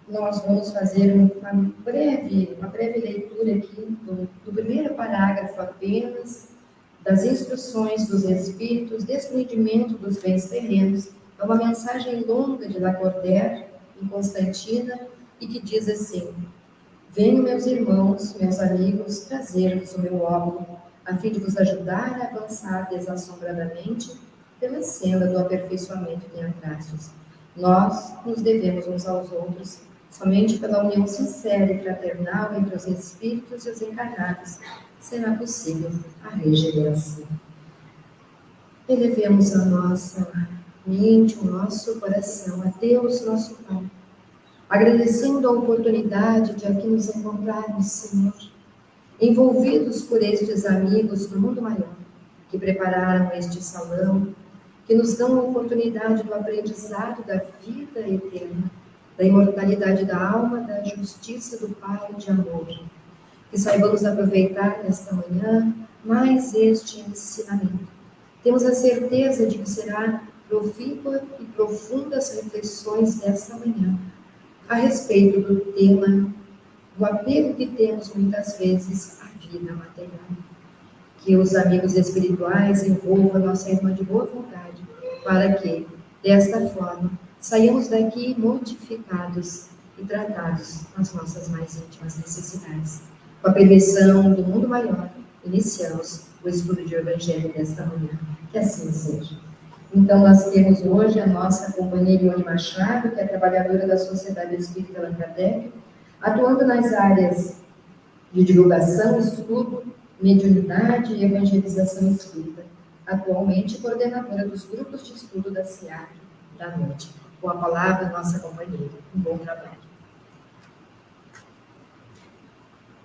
nós vamos fazer uma breve leitura aqui do primeiro parágrafo apenas, das instruções dos Espíritos, desprendimento dos bens terrenos. É uma mensagem longa de Lacordaire, em Constantina, e que diz assim: venho, meus irmãos, meus amigos, trazer-vos o meu óbolo, a fim de vos ajudar a avançar desassombradamente pela senda do aperfeiçoamento que entrastes. Nós nos devemos uns aos outros, somente pela união sincera e fraternal entre os espíritos e os encarnados será possível a regeneração. Elevemos a nossa mente, o nosso coração a Deus, nosso Pai, agradecendo a oportunidade de aqui nos encontrarmos, Senhor, envolvidos por estes amigos do mundo maior, que prepararam este salão, que nos dão a oportunidade do aprendizado da vida eterna, da imortalidade da alma, da justiça do Pai de amor. Que saibamos aproveitar nesta manhã mais este ensinamento. Temos a certeza de que será profícua e profundas reflexões desta manhã a respeito do tema do apego que temos muitas vezes à vida material. Que os amigos espirituais envolvam a nossa irmã de boa vontade, para que, desta forma, saiamos daqui modificados e tratados nas nossas mais íntimas necessidades. Com a permissão do mundo maior, iniciamos o estudo de Evangelho desta manhã. Que assim seja. Então, nós temos hoje a nossa companheira Ione Machado, que é trabalhadora da Sociedade Espírita Allan Kardec, atuando nas áreas de divulgação, estudo, mediunidade e evangelização espírita. Atualmente, coordenadora dos grupos de estudo da SEAC da noite. Com a palavra, nossa companheira. Um bom trabalho.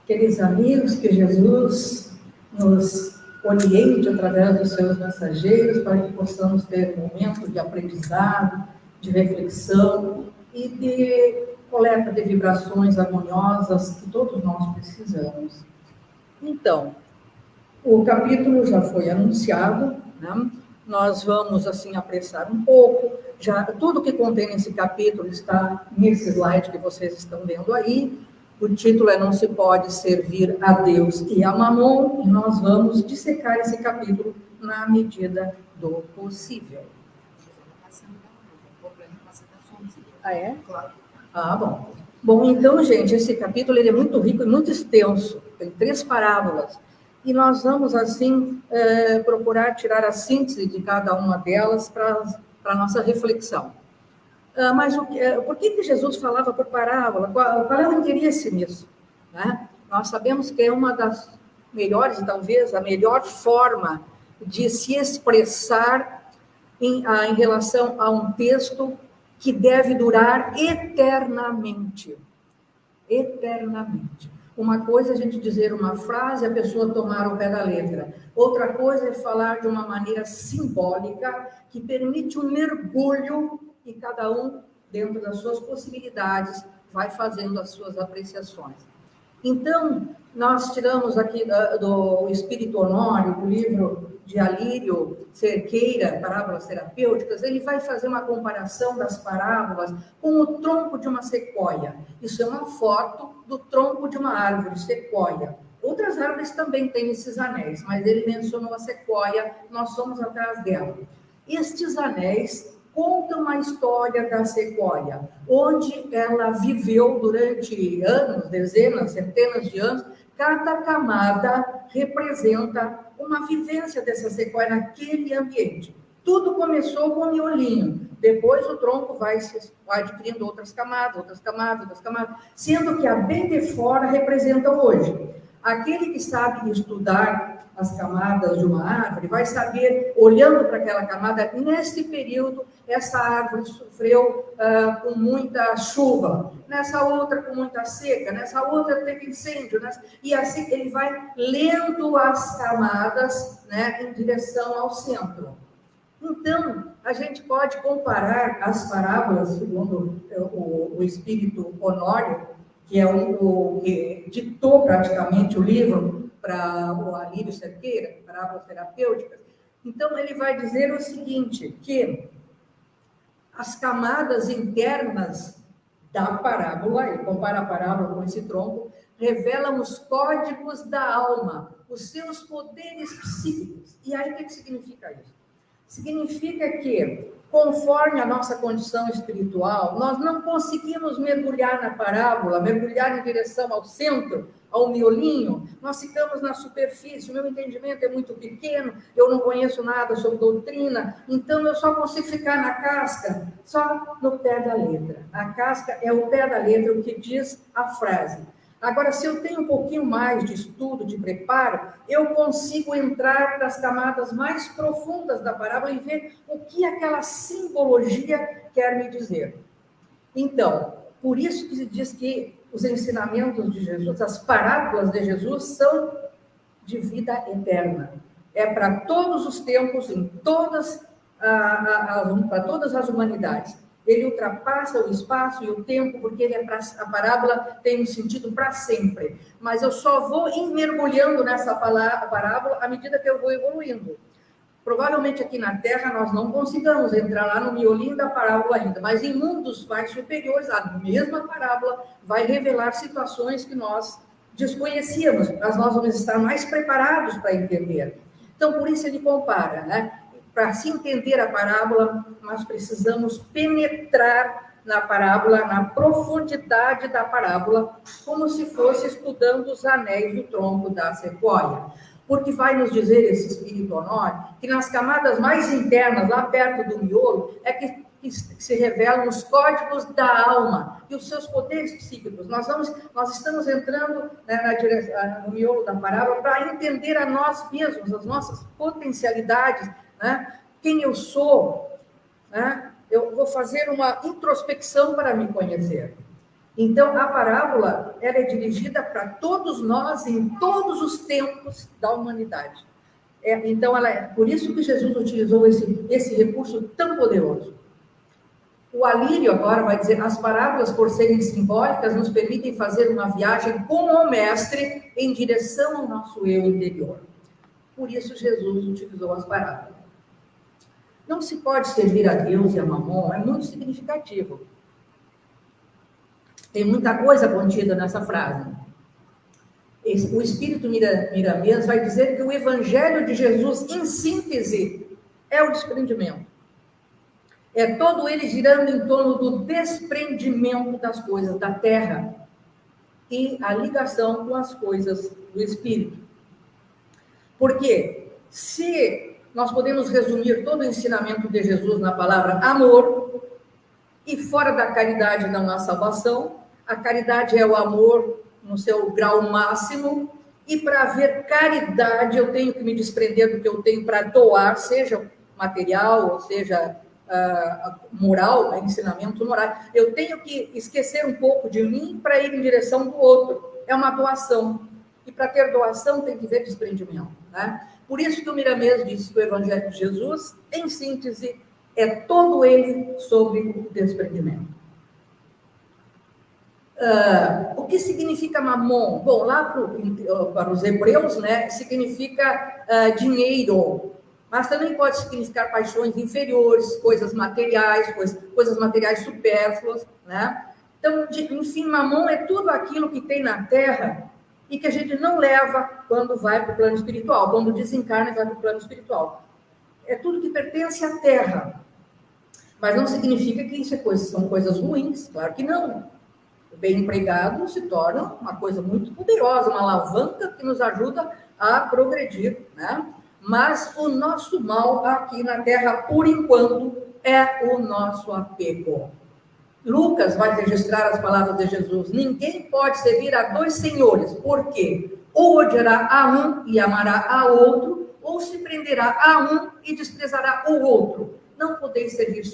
Queridos amigos, que Jesus nos oriente através dos seus mensageiros para que possamos ter um momento de aprendizado, de reflexão e de coleta de vibrações harmoniosas que todos nós precisamos. Então, o capítulo já foi anunciado, né? Nós vamos assim apressar um pouco. Já tudo que contém nesse capítulo está nesse slide que vocês estão vendo aí. O título é Não se pode servir a Deus e a Mamon, e nós vamos dissecar esse capítulo na medida do possível. Ah, é? Claro. Ah, bom. Bom, então, gente, esse capítulo ele é muito rico e muito extenso. Tem 3 parábolas. E nós vamos, assim, procurar tirar a síntese de cada uma delas para a nossa reflexão. Mas por que Jesus falava por parábola? Qual é o interesse nisso? Né? Nós sabemos que é uma das melhores, talvez, a melhor forma de se expressar em relação a um texto que deve durar eternamente. Eternamente. Uma coisa é a gente dizer uma frase, a pessoa tomar o pé da letra. Outra coisa é falar de uma maneira simbólica, que permite um mergulho e cada um, dentro das suas possibilidades, vai fazendo as suas apreciações. Então, nós tiramos aqui do Espírito Honório, do livro de Alírio Cerqueira, Parábolas Terapêuticas, ele vai fazer uma comparação das parábolas com o tronco de uma sequoia. Isso é uma foto do tronco de uma árvore, sequoia. Outras árvores também têm esses anéis, mas ele mencionou a sequoia, nós somos atrás dela. Estes anéis contam a história da sequoia, onde ela viveu durante anos, dezenas, centenas de anos. Cada camada representa uma vivência dessa sequoia naquele ambiente. Tudo começou com o miolinho, depois o tronco vai adquirindo outras camadas, sendo que a bem de fora representa hoje. Aquele que sabe estudar as camadas de uma árvore vai saber, olhando para aquela camada, nesse período, essa árvore sofreu com muita chuva, nessa outra com muita seca, nessa outra teve incêndio, e assim ele vai lendo as camadas, né, em direção ao centro. Então, a gente pode comparar as parábolas, segundo o Espírito Honório, que é o que ditou praticamente o livro para o Alírio Cerqueira, Parábolas Terapêuticas. Então, ele vai dizer o seguinte, que as camadas internas da parábola, ele compara a parábola com esse tronco, revelam os códigos da alma, os seus poderes psíquicos. E aí, o que significa isso? Significa que, conforme a nossa condição espiritual, nós não conseguimos mergulhar na parábola, mergulhar em direção ao centro, ao miolinho, nós ficamos na superfície, o meu entendimento é muito pequeno, eu não conheço nada sobre doutrina, então eu só consigo ficar na casca, só no pé da letra. A casca é o pé da letra, o que diz a frase. Agora, se eu tenho um pouquinho mais de estudo, de preparo, eu consigo entrar nas camadas mais profundas da parábola e ver o que aquela simbologia quer me dizer. Então, por isso que se diz que os ensinamentos de Jesus, as parábolas de Jesus, são de vida eterna. É para todos os tempos, em todas, para todas as humanidades. Ele ultrapassa o espaço e o tempo, porque ele a parábola tem um sentido para sempre. Mas eu só vou mergulhando nessa parábola à medida que eu vou evoluindo. Provavelmente aqui na Terra nós não consigamos entrar lá no miolinho da parábola ainda, mas em mundos mais superiores, a mesma parábola vai revelar situações que nós desconhecíamos, mas nós vamos estar mais preparados para entender. Então, por isso ele compara, né? Para se entender a parábola, nós precisamos penetrar na parábola, na profundidade da parábola, como se fosse estudando os anéis do tronco da sequoia. Porque vai nos dizer esse espírito honor, que nas camadas mais internas, lá perto do miolo, é que se revelam os códigos da alma e os seus poderes psíquicos. Nós estamos entrando, né, no miolo da parábola para entender a nós mesmos, as nossas potencialidades, né? Quem eu sou, né? Eu vou fazer uma introspecção para me conhecer. Então, a parábola ela é dirigida para todos nós em todos os tempos da humanidade. Então, por isso que Jesus utilizou esse recurso tão poderoso. O Alírio agora vai dizer, as parábolas, por serem simbólicas, nos permitem fazer uma viagem com o mestre em direção ao nosso eu interior. Por isso, Jesus utilizou as parábolas. Não se pode servir a Deus e a Mamon, é muito significativo. Tem muita coisa contida nessa frase. O Espírito Miramês vai dizer que o Evangelho de Jesus, em síntese, é o desprendimento. É todo ele girando em torno do desprendimento das coisas da terra e a ligação com as coisas do Espírito. Porque se nós podemos resumir todo o ensinamento de Jesus na palavra amor, e fora da caridade não há salvação, a caridade é o amor no seu grau máximo, e para haver caridade eu tenho que me desprender do que eu tenho para doar, seja material, ou seja moral, ensinamento moral. Eu tenho que esquecer um pouco de mim para ir em direção do outro. É uma doação. E para ter doação tem que ter desprendimento, né? Por isso que o Miramês disse que o Evangelho de Jesus, em síntese, é todo ele sobre o desprendimento. O que significa mamon? Bom, lá para os hebreus, né, significa dinheiro, mas também pode significar paixões inferiores, coisas materiais, coisas materiais supérfluas, né? Então, enfim, mamon é tudo aquilo que tem na terra e que a gente não leva quando vai para o plano espiritual, quando desencarna e vai para o plano espiritual. É tudo que pertence à terra. Mas não significa que são coisas ruins, claro que não. O bem empregado se torna uma coisa muito poderosa, uma alavanca que nos ajuda a progredir, né? Mas o nosso mal aqui na terra, por enquanto, é o nosso apego. Lucas vai registrar as palavras de Jesus. Ninguém pode servir a dois senhores, porque ou odiará a um e amará a outro, ou se prenderá a um e desprezará o outro. Não podeis servir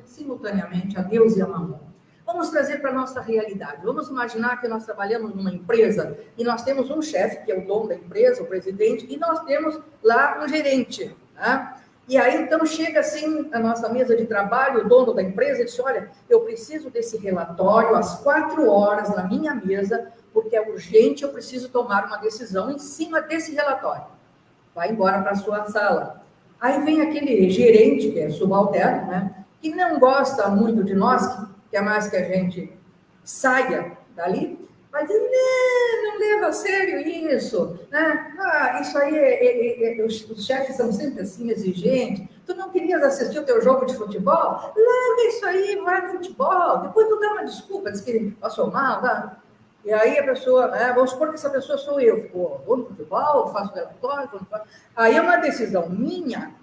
simultaneamente a Deus e a Mamon. Vamos trazer para a nossa realidade. Vamos imaginar que nós trabalhamos numa empresa e nós temos um chefe, que é o dono da empresa, o presidente, e nós temos lá um gerente, né? E aí, então, chega assim a nossa mesa de trabalho, o dono da empresa diz, olha, eu preciso desse relatório às 4 horas na minha mesa, porque é urgente, eu preciso tomar uma decisão em cima desse relatório. Vai embora para a sua sala. Aí vem aquele gerente, que é subalterno, né, que não gosta muito de nós, quer mais que a gente saia dali, vai dizer, não leva a sério isso, né? Isso aí, os chefes são sempre assim, exigentes. Tu não querias assistir o teu jogo de futebol? Larga isso aí, vai no futebol. Depois tu dá uma desculpa, diz que passou mal, tá? E aí a pessoa, vamos supor que essa pessoa sou eu. Vou no futebol, faço relatório, aí é uma decisão minha.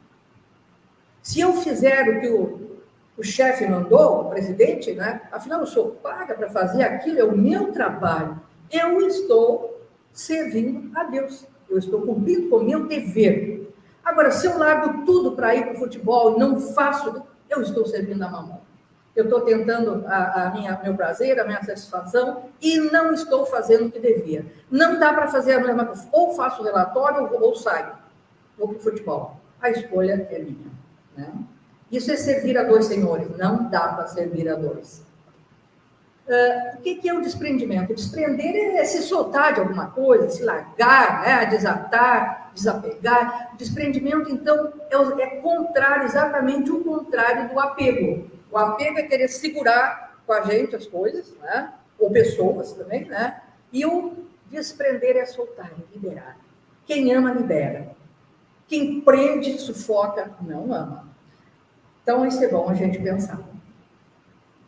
Se eu fizer o que o chefe mandou, o presidente, né? Afinal, eu sou paga para fazer aquilo, é o meu trabalho. Eu estou servindo a Deus. Eu estou cumprindo com o meu dever. Agora, se eu largo tudo para ir para o futebol e não faço, eu estou servindo a mamão. Eu estou tentando meu prazer, a minha satisfação e não estou fazendo o que devia. Não dá para fazer a mesma coisa. Ou faço relatório ou saio. Vou para o futebol. A escolha é minha. Né? Isso é servir a dois senhores. Não dá para servir a dois. O que é o desprendimento? O desprender é se soltar de alguma coisa, se largar, né? Desatar, desapegar. O desprendimento, então, é contrário, exatamente o contrário do apego. O apego é querer segurar com a gente as coisas, né? Ou pessoas também, né? E o desprender é soltar, é liberar. Quem ama, libera. Quem prende, sufoca, não ama. Então, isso é bom a gente pensar.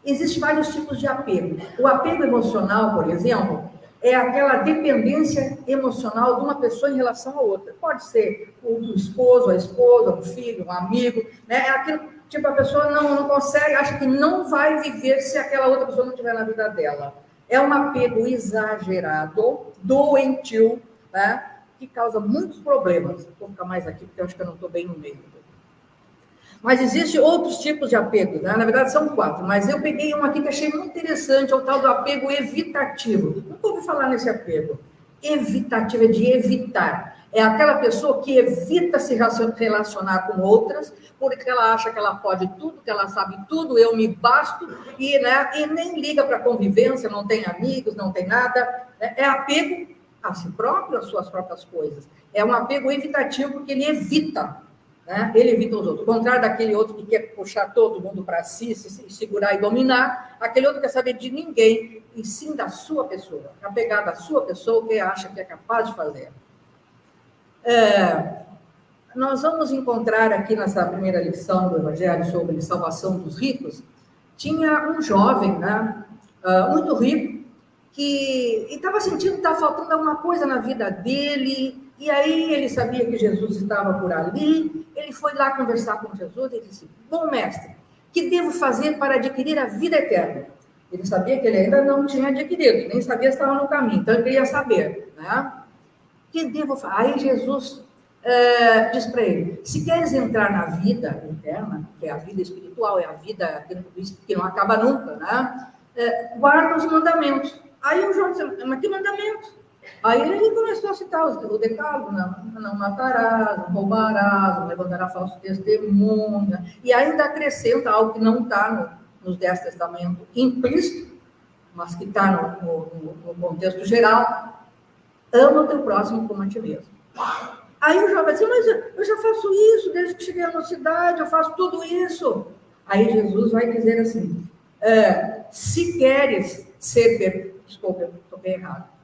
Existem vários tipos de apego. O apego emocional, por exemplo, é aquela dependência emocional de uma pessoa em relação a outra. Pode ser o esposo, a esposa, um filho, um amigo, né? É aquilo, tipo, a pessoa não consegue, acha que não vai viver se aquela outra pessoa não estiver na vida dela. É um apego exagerado, doentio, né? Que causa muitos problemas. Vou ficar mais aqui, porque eu acho que eu não estou bem no meio. Mas existem outros tipos de apego, né? Na verdade são 4, mas eu peguei um aqui que achei muito interessante, é o tal do apego evitativo. Nunca ouvi falar nesse apego. Evitativo é de evitar. É aquela pessoa que evita se relacionar com outras, porque ela acha que ela pode tudo, que ela sabe tudo, eu me basto, e nem liga para a convivência, não tem amigos, não tem nada. É apego a si próprio, às suas próprias coisas. É um apego evitativo porque ele evita. Né? Ele evita os outros. Ao contrário daquele outro que quer puxar todo mundo para si, se segurar e dominar, aquele outro quer saber de ninguém, e sim da sua pessoa, apegado à sua pessoa, que acha que é capaz de fazer. Nós vamos encontrar aqui nessa primeira lição do Evangelho sobre salvação dos ricos, tinha um jovem, né, muito rico, que estava sentindo que estava faltando alguma coisa na vida dele, e aí ele sabia que Jesus estava por ali, ele foi lá conversar com Jesus e disse, bom mestre, que devo fazer para adquirir a vida eterna? Ele sabia que ele ainda não tinha adquirido, nem sabia se estava no caminho, então ele queria saber, né? Que devo fazer? Aí Jesus diz para ele, se queres entrar na vida eterna, que é a vida espiritual, é a vida que não acaba nunca, né? Guarda os mandamentos. Aí o João disse, mas que mandamentos? Aí ele começou a citar o decálogo, não matarás, não roubarás, não levantarás falso testemunho, e ainda acrescenta algo que não está nos 10 testamentos implícito, mas que está no contexto geral, ama o teu próximo como a ti mesmo. Aí o jovem disse, mas eu já faço isso, desde que cheguei à mocidade, eu faço tudo isso. Aí Jesus vai dizer assim, se queres ser desculpa, estou bem errado.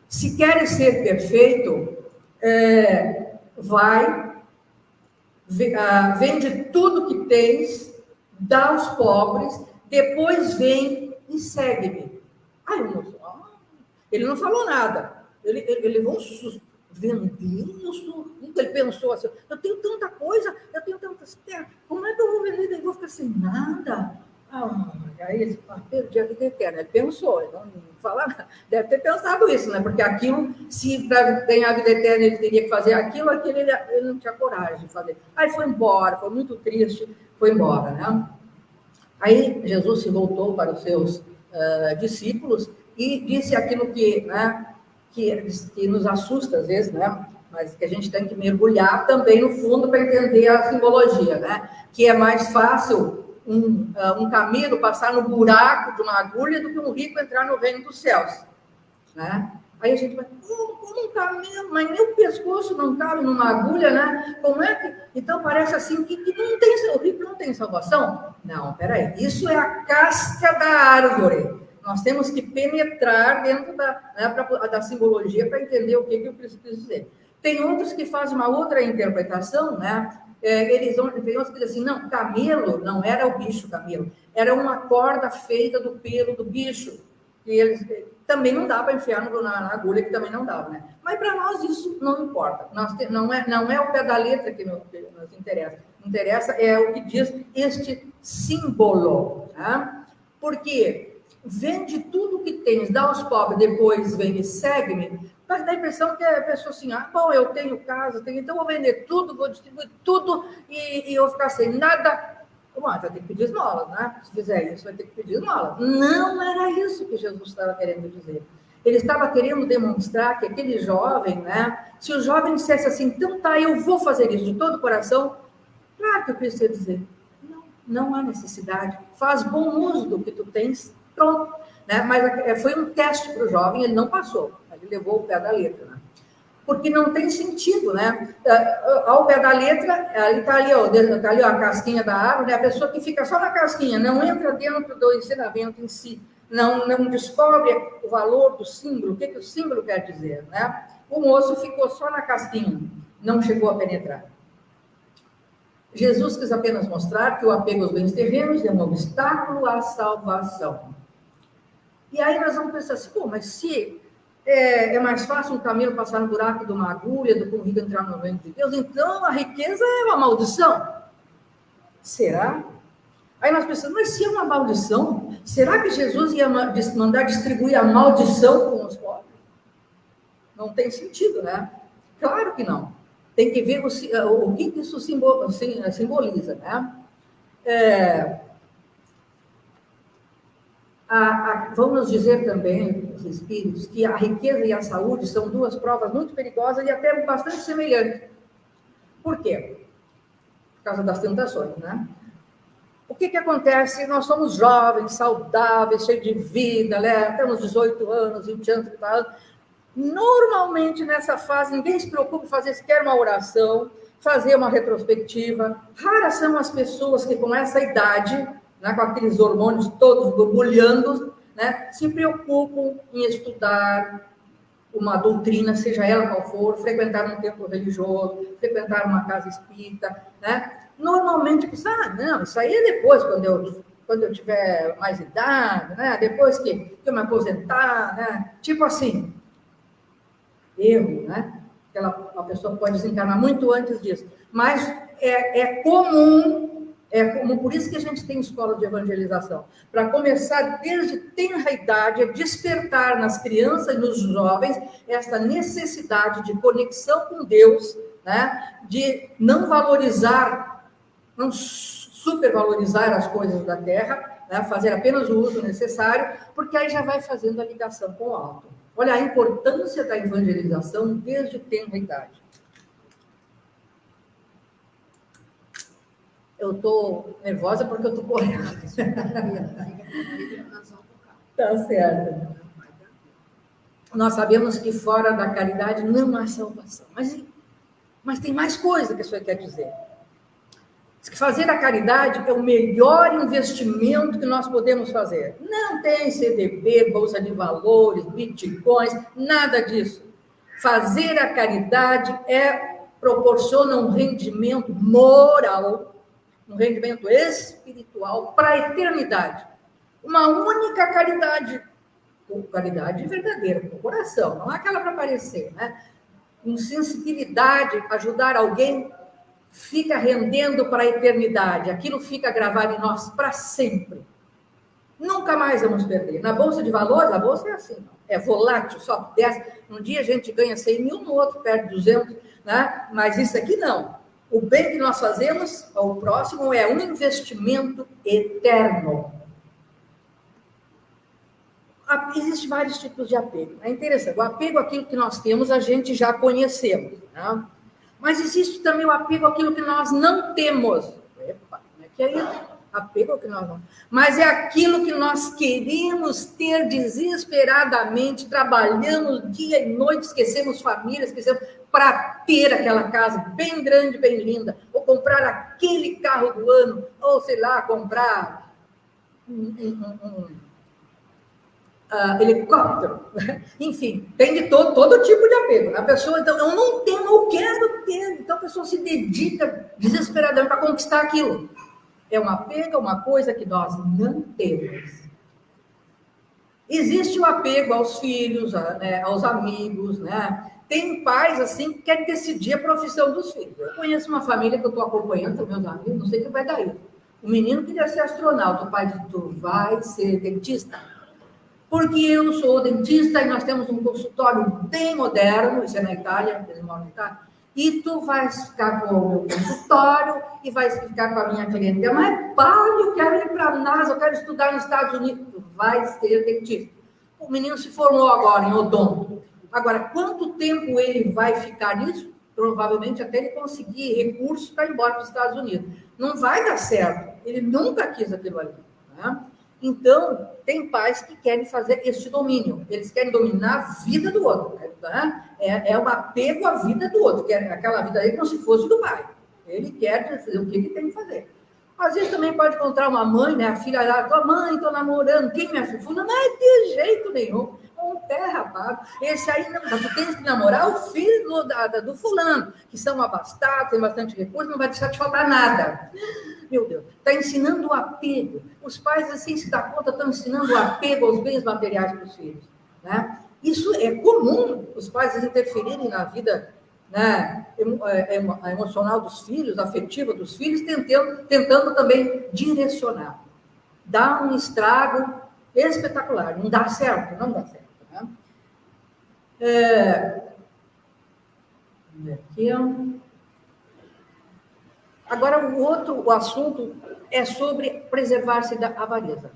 Se queres ser perfeito, vende tudo que tens, dá aos pobres, depois vem e segue-me. Aí o moço, ele não falou nada. Ele levou um susto. Vender o susto. Ele pensou assim, eu tenho tanta coisa, eu tenho tantas terras, como é que eu vou vender? Eu vou ficar sem nada. Aí ele perdi a vida eterna. Ele pensou, ele não fala nada. Deve ter pensado isso, né? Porque aquilo, se para ganhar a vida eterna ele teria que fazer aquilo ele não tinha coragem de fazer. Aí foi embora, foi muito triste, foi embora, né? Aí Jesus se voltou para os seus discípulos e disse aquilo que nos assusta às vezes, né? Mas que a gente tem que mergulhar também no fundo para entender a simbologia, né? Que é mais fácil um camelo passar no buraco de uma agulha do que um rico entrar no reino dos céus, né? Aí a gente vai, como um camelo? Mas meu pescoço não cabe numa agulha, né? Como é que... Então parece assim que não tem, o rico não tem salvação. Não, peraí, isso é a casca da árvore. Nós temos que penetrar dentro da simbologia para entender o que eu preciso dizer. Tem outros que fazem uma outra interpretação, né? Tem outros que dizem assim, não, camelo não era o bicho camelo, era uma corda feita do pelo do bicho. E eles também não dá para enfiar na agulha, que também não dava, né? Mas para nós isso não importa. Não é o pé da letra que nos interessa. Interessa é o que diz este símbolo, né? Porque vende tudo que tens, dá aos pobres, depois vem e segue-me. Mas dá a impressão que a pessoa assim, bom, eu tenho casa, então vou vender tudo, vou distribuir tudo e eu vou ficar sem nada. Bom, vai ter que pedir esmolas, né? Se fizer isso, vai ter que pedir esmolas. Não era isso que Jesus estava querendo dizer. Ele estava querendo demonstrar que aquele jovem, né? Se o jovem dissesse assim, então tá, eu vou fazer isso de todo o coração, claro que eu preciso dizer, não há necessidade. Faz bom uso do que tu tens, pronto. Né? Mas foi um teste para o jovem, ele não passou. Ele levou o pé da letra, né? Porque não tem sentido, né? Ao pé da letra, está ali, tá ali ó, a casquinha da árvore, né? A pessoa que fica só na casquinha, não entra dentro do ensinamento em si, não descobre o valor do símbolo, o que o símbolo quer dizer, né? O moço ficou só na casquinha, não chegou a penetrar. Jesus quis apenas mostrar que o apego aos bens terrenos é um obstáculo à salvação. E aí nós vamos pensar assim, pô, mas se é mais fácil um camelo passar no buraco de uma agulha do que um rico entrar no reino de Deus, então a riqueza é uma maldição. Será? Aí nós pensamos, mas se é uma maldição, será que Jesus ia mandar distribuir a maldição com os pobres? Não tem sentido, né? Claro que não. Tem que ver o que isso simboliza, né? Vamos dizer também, os espíritos, que a riqueza e a saúde são duas provas muito perigosas e até bastante semelhantes. Por quê? Por causa das tentações, né? O que acontece? Nós somos jovens, saudáveis, cheios de vida, né? Temos 18 anos, 20 anos, 30 anos. Normalmente, nessa fase, ninguém se preocupa em fazer sequer uma oração, fazer uma retrospectiva. Raras são as pessoas que, com essa idade, né, com aqueles hormônios todos borbulhando, né, se preocupam em estudar uma doutrina, seja ela qual for, frequentar um templo religioso, frequentar uma casa espírita, né? Normalmente, não, isso aí é depois, quando eu tiver mais idade, né? Depois que eu me aposentar, né? Tipo assim, erro, né? A pessoa pode desencarnar muito antes disso. Mas é comum, por isso que a gente tem escola de evangelização, para começar desde tenra idade a despertar nas crianças e nos jovens essa necessidade de conexão com Deus, né? De não valorizar, não supervalorizar as coisas da terra, né? Fazer apenas o uso necessário, porque aí já vai fazendo a ligação com o alto. Olha a importância da evangelização desde tenra idade. Eu estou nervosa porque eu estou correndo. Tá certo. Nós sabemos que fora da caridade não há salvação. Mas tem mais coisa que isso quer dizer. Diz que fazer a caridade é o melhor investimento que nós podemos fazer. Não tem CDB, Bolsa de Valores, Bitcoins, nada disso. Fazer a caridade proporciona um rendimento moral, um rendimento espiritual para a eternidade. Uma única caridade verdadeira, com o coração, não é aquela para aparecer, né? Com sensibilidade, ajudar alguém, fica rendendo para a eternidade. Aquilo fica gravado em nós para sempre. Nunca mais vamos perder. Na Bolsa de Valores, a Bolsa é assim, é volátil, sobe, desce. Um dia a gente ganha 100 mil, no outro perde 200, né? Mas isso aqui não. O bem que nós fazemos ao próximo é um investimento eterno. Existem vários tipos de apego. É interessante. O apego àquilo que nós temos, a gente já conhecemos. Né? Mas existe também o apego àquilo que nós não temos. Epa, como é que é isso? Apego é o que nós não. Mas é aquilo que nós queremos ter desesperadamente, trabalhamos dia e noite, esquecemos família, esquecemos para ter aquela casa bem grande, bem linda, ou comprar aquele carro do ano, ou sei lá, comprar helicóptero, enfim, tem de todo tipo de apego. A pessoa, então, eu não tenho, eu quero ter, então a pessoa se dedica desesperadamente para conquistar aquilo. É um apego, uma coisa que nós não temos. Existe o apego aos filhos, aos amigos, né? Tem pais, assim, que querem decidir a profissão dos filhos. Eu conheço uma família que eu estou acompanhando, meus amigos, não sei o que vai dar isso. O menino queria ser astronauta, o pai disse, tu vai ser dentista. Porque eu sou dentista e nós temos um consultório bem moderno, isso é na Itália, eles moram na Itália, e tu vais ficar com o meu consultório e vais ficar com a minha clientela. Mas, pai, eu quero ir para a NASA, eu quero estudar nos Estados Unidos. Tu vais ser dentista. O menino se formou agora em odonto. Agora, quanto tempo ele vai ficar nisso? Provavelmente até ele conseguir recursos para ir embora para os Estados Unidos. Não vai dar certo. Ele nunca quis aquilo ali, né? Então, tem pais que querem fazer este domínio. Eles querem dominar a vida do outro. Né? É um apego à vida do outro. Quer aquela vida aí como se fosse do pai. Ele quer fazer o que ele tem que fazer. Às vezes também pode encontrar uma mãe, né? A filha lá, tua mãe, estou namorando. Quem me filha? Não é de jeito nenhum. Não é, rapaz. Esse aí não. Tu tens que namorar o filho do fulano, que são abastados, tem bastante recurso, não vai deixar de faltar nada. Meu Deus, está ensinando o apego. Os pais, assim, se dá conta, estão ensinando o apego aos bens materiais para os filhos. Né? Isso é comum, os pais interferirem na vida, né, emocional dos filhos, afetiva dos filhos, tentando também direcionar. Dá um estrago espetacular. Não dá certo, não dá certo. Né? Aqui, ó. Agora, o assunto é sobre preservar-se da avareza.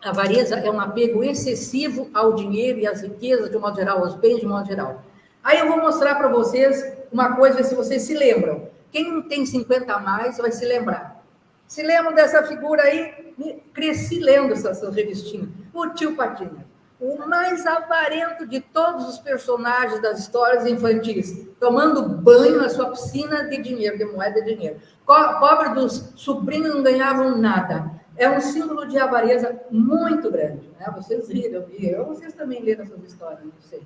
A avareza é um apego excessivo ao dinheiro e às riquezas, de um modo geral, aos bens, de um modo geral. Aí eu vou mostrar para vocês uma coisa, se vocês se lembram. Quem tem 50 a mais vai se lembrar. Se lembram dessa figura aí? Cresci lendo essas revistinhas. O tio Patinhas. O mais avarento de todos os personagens das histórias infantis, tomando banho na sua piscina de dinheiro, de moeda de dinheiro. Pobre dos sobrinhos não ganhavam nada. É um símbolo de avareza muito grande. Né? Vocês riram, vocês também leram essas histórias, não sei.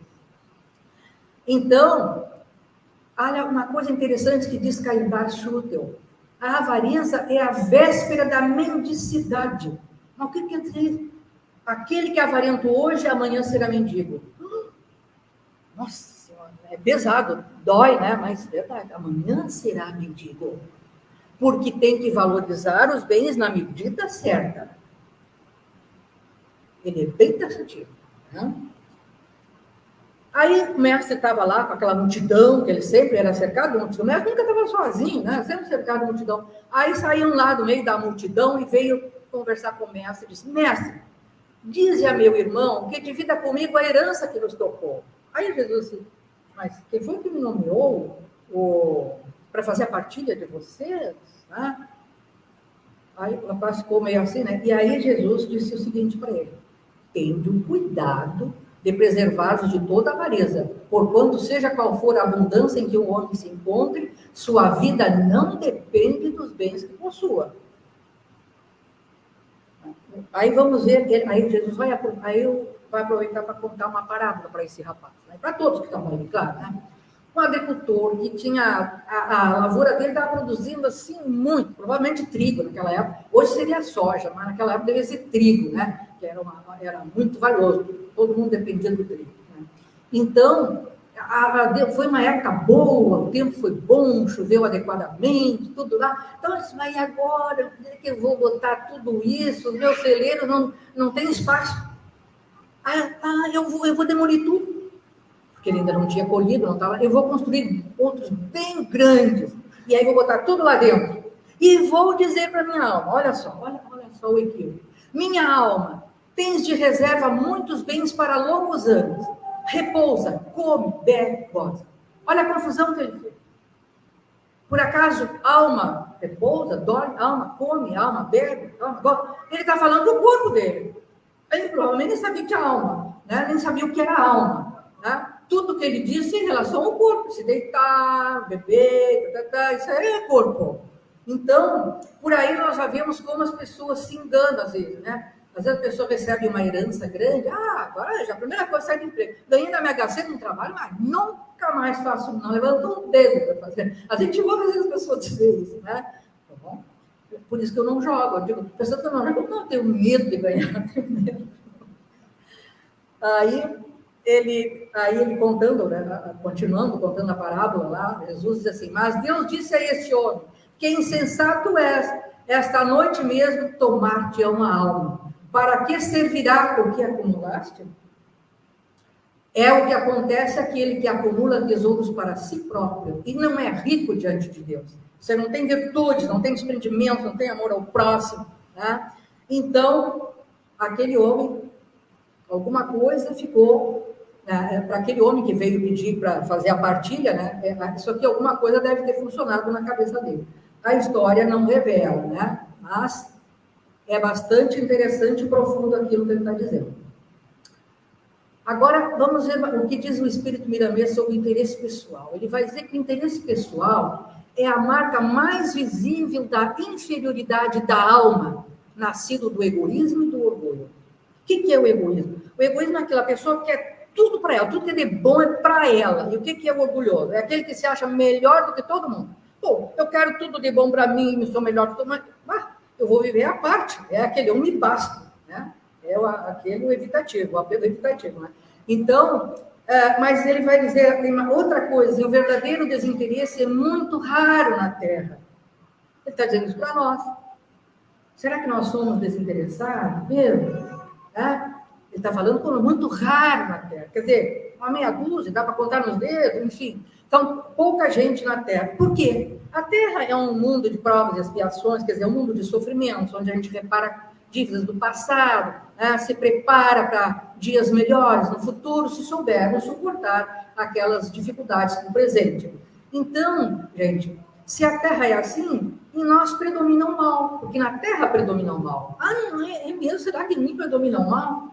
Então, olha uma coisa interessante que diz Caidar Schutel. A avareza é a véspera da mendicidade. Mas o que quer dizer? Aquele que é avarento hoje, amanhã será mendigo. Nossa Senhora, é pesado, dói, né? Mas é verdade, amanhã será mendigo. Porque tem que valorizar os bens na medida certa. Ele é bem taxativo. Né? Aí o mestre estava lá com aquela multidão, que ele sempre era cercado de multidão. O mestre nunca estava sozinho, né? Sempre cercado de multidão. Aí saiu lá do meio da multidão e veio conversar com o mestre e disse, mestre, dize a meu irmão que divida comigo a herança que nos tocou. Aí Jesus disse, mas quem foi que me nomeou para fazer a partilha de vocês? Né? Aí o rapaz ficou meio assim, né? E aí Jesus disse o seguinte para ele, tende o cuidado de preservar-vos de toda avareza, porquanto seja qual for a abundância em que o homem se encontre, sua vida não depende dos bens que possua. Aí vamos ver, aí Jesus vai aproveitar para contar uma parábola para esse rapaz, né? Para todos que estão ali, claro, né? Um agricultor que tinha, a lavoura dele estava produzindo assim muito, provavelmente trigo naquela época, hoje seria soja, mas naquela época devia ser trigo, né? Que era muito valioso, todo mundo dependia do trigo. Né? Então, foi uma época boa, o tempo foi bom, choveu adequadamente, tudo lá. Então, ele disse, mas agora, onde é que eu vou botar tudo isso? Os meus celeiros não tem espaço. Eu vou demolir tudo. Porque ele ainda não tinha colhido, não estava. Eu vou construir outros bem grandes. E aí vou botar tudo lá dentro. E vou dizer para minha alma, olha só o equívoco. Minha alma, tens de reserva muitos bens para longos anos. Repousa, come, bebe, goza. Olha a confusão que ele fez. Por acaso, alma repousa, dorme, alma come, alma bebe, alma gosta? Ele está falando do corpo dele. Ele provavelmente nem sabia que tinha alma, né? Nem sabia o que era alma. Né? Tudo que ele disse em relação ao corpo, se deitar, beber, isso é corpo. Então, por aí nós já vemos como as pessoas se enganam às vezes, né? Às vezes a pessoa recebe uma herança grande, agora já a primeira coisa é sair do emprego. Ganhei na Mega Sena um trabalho, mas nunca mais faço, não levanto um dedo para fazer. A gente ouve às vezes as pessoas dizer isso, né? Tá bom? Por isso que eu não jogo. Eu digo, pessoas que eu não jogo, eu não tenho medo de ganhar, tenho medo. Aí ele contando, né, continuando contando a parábola lá, Jesus diz assim, mas Deus disse a este homem, que insensato és, esta noite mesmo tomar-te uma alma. Para que servirá o que acumulaste? É o que acontece àquele que acumula tesouros para si próprio e não é rico diante de Deus. Você não tem virtudes, não tem desprendimento, não tem amor ao próximo. Né? Então, aquele homem, alguma coisa ficou, para aquele homem que veio pedir para fazer a partilha, né? Isso aqui, alguma coisa deve ter funcionado na cabeça dele. A história não revela, né? Mas é bastante interessante e profundo aquilo que ele está dizendo. Agora, vamos ver o que diz o Espírito Miramês sobre o interesse pessoal. Ele vai dizer que o interesse pessoal é a marca mais visível da inferioridade da alma, nascido do egoísmo e do orgulho. O que é o egoísmo? O egoísmo é aquela pessoa que quer tudo para ela, tudo que é de bom é para ela. E o que é o orgulhoso? É aquele que se acha melhor do que todo mundo. Pô, eu quero tudo de bom para mim, eu sou melhor que todo mundo. Eu vou viver a parte, é aquele eu me basto, né? É aquele evitativo, o apelo evitativo, né? Então, mas ele vai dizer outra coisa, o verdadeiro desinteresse é muito raro na Terra. Ele está dizendo isso para nós. Será que nós somos desinteressados mesmo? Ele está falando como muito raro na Terra. Quer dizer, uma meia dúzia, dá para contar nos dedos, enfim. Então, pouca gente na Terra. Por quê? A Terra é um mundo de provas e expiações, quer dizer, é um mundo de sofrimentos, onde a gente repara dívidas do passado, se prepara para dias melhores no futuro, se soubermos suportar aquelas dificuldades do presente. Então, gente, se a Terra é assim, em nós predomina o mal, porque na Terra predomina o mal. Não é mesmo? Será que em mim predomina o mal?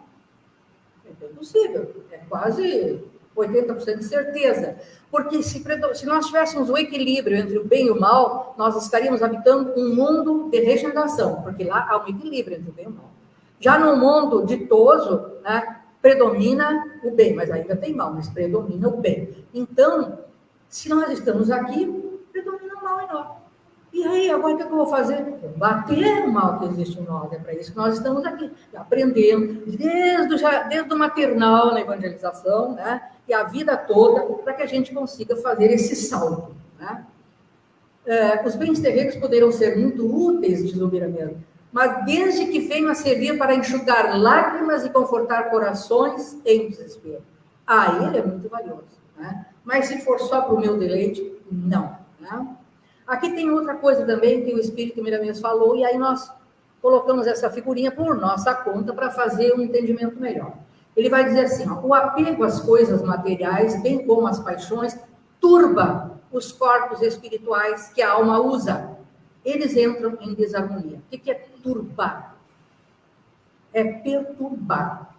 É possível, é quase 80% de certeza. Porque se nós tivéssemos o equilíbrio entre o bem e o mal, nós estaríamos habitando um mundo de regeneração, porque lá há um equilíbrio entre o bem e o mal. Já no mundo ditoso, né, predomina o bem, mas ainda tem mal, mas predomina o bem. Então, se nós estamos aqui, predomina o mal em nós. E aí, agora o que eu vou fazer? Bater o mal que existe em nós. É para isso que nós estamos aqui, aprendendo, desde o maternal na evangelização, né? E a vida toda, para que a gente consiga fazer esse salto. Né? Os bens terrenos poderão ser muito úteis, diz o Miramês, mas desde que venham a servir para enxugar lágrimas e confortar corações em desespero. Ele é muito valioso. Né? Mas se for só para o meu deleite, não. Né? Aqui tem outra coisa também que o Espírito Miramês falou, e aí nós colocamos essa figurinha por nossa conta para fazer um entendimento melhor. Ele vai dizer assim, o apego às coisas materiais, bem como às paixões, turba os corpos espirituais que a alma usa. Eles entram em desarmonia. O que é turbar? É perturbar,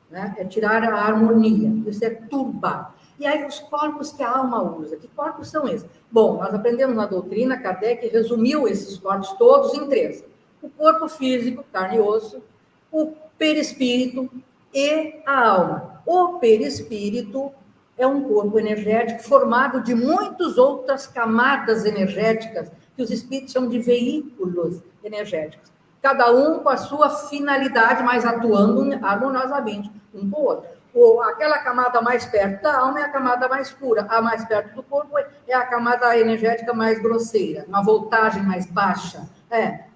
né? É tirar a harmonia. Isso é turbar. E aí os corpos que a alma usa, que corpos são esses? Bom, nós aprendemos na doutrina, Kardec resumiu esses corpos todos em 3. O corpo físico, carne e osso, o perispírito e a alma. O perispírito é um corpo energético formado de muitas outras camadas energéticas, que os espíritos chamam de veículos energéticos. Cada um com a sua finalidade, mas atuando harmoniosamente um com o outro. Aquela camada mais perto da alma é a camada mais pura, a mais perto do corpo é a camada energética mais grosseira, uma voltagem mais baixa.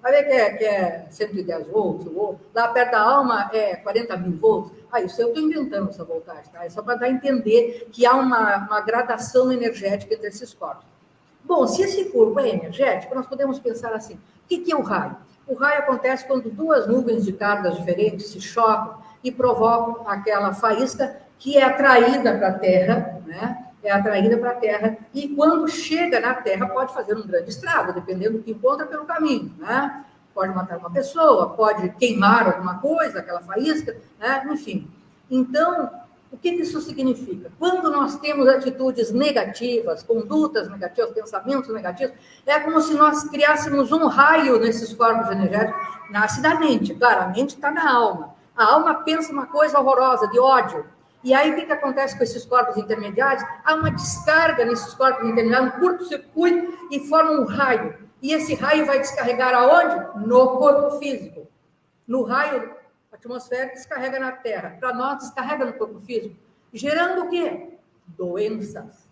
Vai ver que é 110 volts, lá perto da alma é 40 mil volts. Isso eu estou inventando essa voltagem, tá? É só para dar a entender que há uma gradação energética entre esses corpos. Bom, se esse corpo é energético, nós podemos pensar assim, o que é o raio? O raio acontece quando 2 nuvens de cargas diferentes se chocam e provocam aquela faísca que é atraída para a Terra, né? é atraída para a terra, e quando chega na terra pode fazer um grande estrago, dependendo do que encontra pelo caminho, né? Pode matar uma pessoa, pode queimar alguma coisa, aquela faísca, né? Enfim. Então, o que isso significa? Quando nós temos atitudes negativas, condutas negativas, pensamentos negativos, é como se nós criássemos um raio nesses corpos energéticos, nasce da mente, claro, a mente está na alma. A alma pensa uma coisa horrorosa, de ódio. E aí, o que acontece com esses corpos intermediários? Há uma descarga nesses corpos intermediários, um curto-circuito, e forma um raio. E esse raio vai descarregar aonde? No corpo físico. No raio atmosférico, descarrega na Terra. Para nós, descarrega no corpo físico. Gerando o quê? Doenças.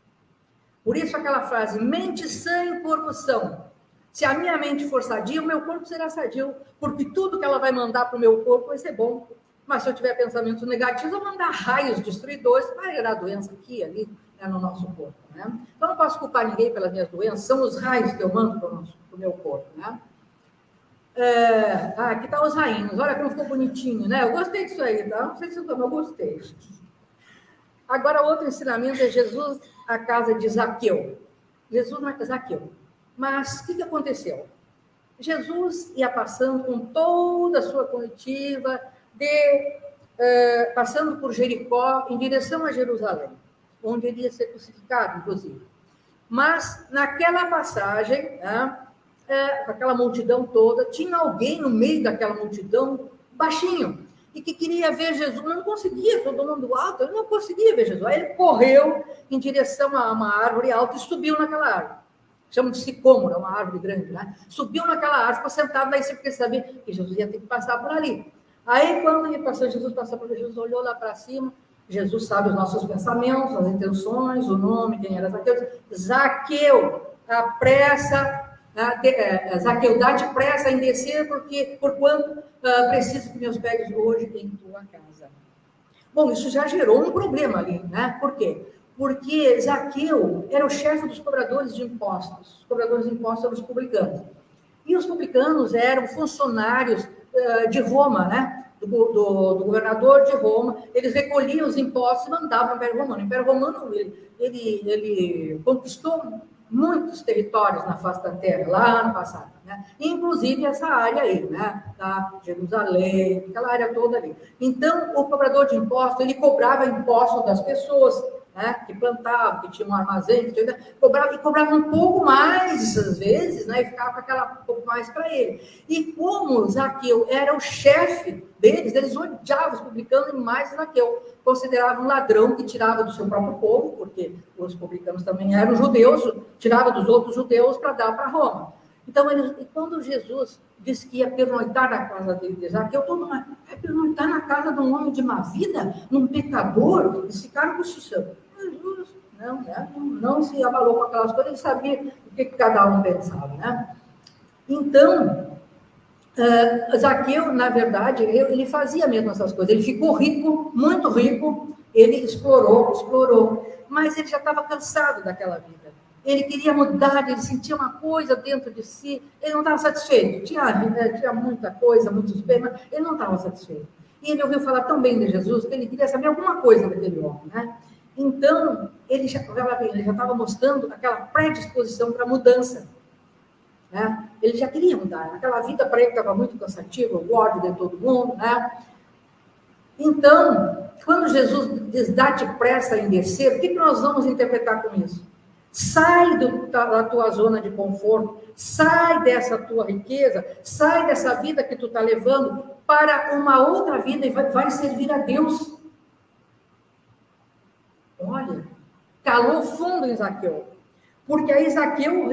Por isso aquela frase, mente sã e corpo são. Se a minha mente for sadia, o meu corpo será sadio. Porque tudo que ela vai mandar para o meu corpo vai ser bom. Mas se eu tiver pensamentos negativos, eu vou mandar raios destruidores, vai gerar doença aqui, ali, né, no nosso corpo. Né? Então, não posso culpar ninguém pelas minhas doenças, são os raios que eu mando para o meu corpo. Né? Aqui estão os rainhos, olha como ficou bonitinho, né? Eu gostei disso aí, tá? Não sei se eu gostei. Agora, outro ensinamento é Jesus, a casa de Zaqueu. Jesus não é Zaqueu. Mas o que aconteceu? Jesus ia passando com toda a sua comitiva, passando por Jericó, em direção a Jerusalém, onde ele ia ser crucificado, inclusive. Mas, naquela passagem, né, com aquela multidão toda, tinha alguém no meio daquela multidão, baixinho, e que queria ver Jesus, não conseguia, todo mundo alto, ele não conseguia ver Jesus. Aí ele correu em direção a uma árvore alta e subiu naquela árvore. Chama de sicômoro, é uma árvore grande, né? Subiu naquela árvore, ficou sentado lá, porque sabia que Jesus ia ter que passar por ali. Aí, quando ele passou, Jesus passou por ali, Jesus olhou lá para cima, Jesus sabe os nossos pensamentos, as intenções, o nome, quem era Zaqueu. Zaqueu, Zaqueu, dá depressa em descer, porque, porquanto preciso que meus pés hoje em tua casa. Bom, isso já gerou um problema ali, né? Por quê? Porque Zaqueu era o chefe dos cobradores de impostos. Os cobradores de impostos eram os publicanos. E os publicanos eram funcionários de Roma, né? Do governador de Roma. Eles recolhiam os impostos e mandavam para o Império Romano. O Império Romano, ele conquistou muitos territórios na face da terra, lá no passado, né? Inclusive essa área aí, né? Tá? Jerusalém, aquela área toda ali. Então, o cobrador de impostos, ele cobrava impostos das pessoas, né, que plantavam, que tinham um armazém, cobrava um pouco mais, às vezes, né, e ficava com aquela um pouco mais para ele. E como Zaqueu era o chefe deles, eles odiavam os publicanos e mais Zaqueu. Consideravam um ladrão que tirava do seu próprio povo, porque os publicanos também eram judeus, tirava dos outros judeus para dar para Roma. Então, quando Jesus disse que ia pernoitar na casa de Zaqueu, é pernoitar na casa de um homem de má vida, num pecador, eles ficaram cochichando. Jesus não se abalou com aquelas coisas, ele sabia o que cada um pensava, né? Então, Zaqueu, na verdade, ele fazia mesmo essas coisas, ele ficou rico, muito rico, ele explorou, mas ele já estava cansado daquela vida. Ele queria mudar, ele sentia uma coisa dentro de si, ele não estava satisfeito. Tinha muita coisa, muitos bens, mas ele não estava satisfeito. E ele ouviu falar tão bem de Jesus que ele queria saber alguma coisa daquele homem, né? Então, ele já estava mostrando aquela predisposição para mudança, né? Ele já queria mudar. Aquela vida para ele estava muito cansativa, o ódio de todo mundo, né? Então, quando Jesus diz, dá depressa em descer, o que nós vamos interpretar com isso? Sai da tua zona de conforto, sai dessa tua riqueza, sai dessa vida que tu está levando para uma outra vida e vai servir a Deus. Olha, calou fundo em Zaqueu, porque aí Zaqueu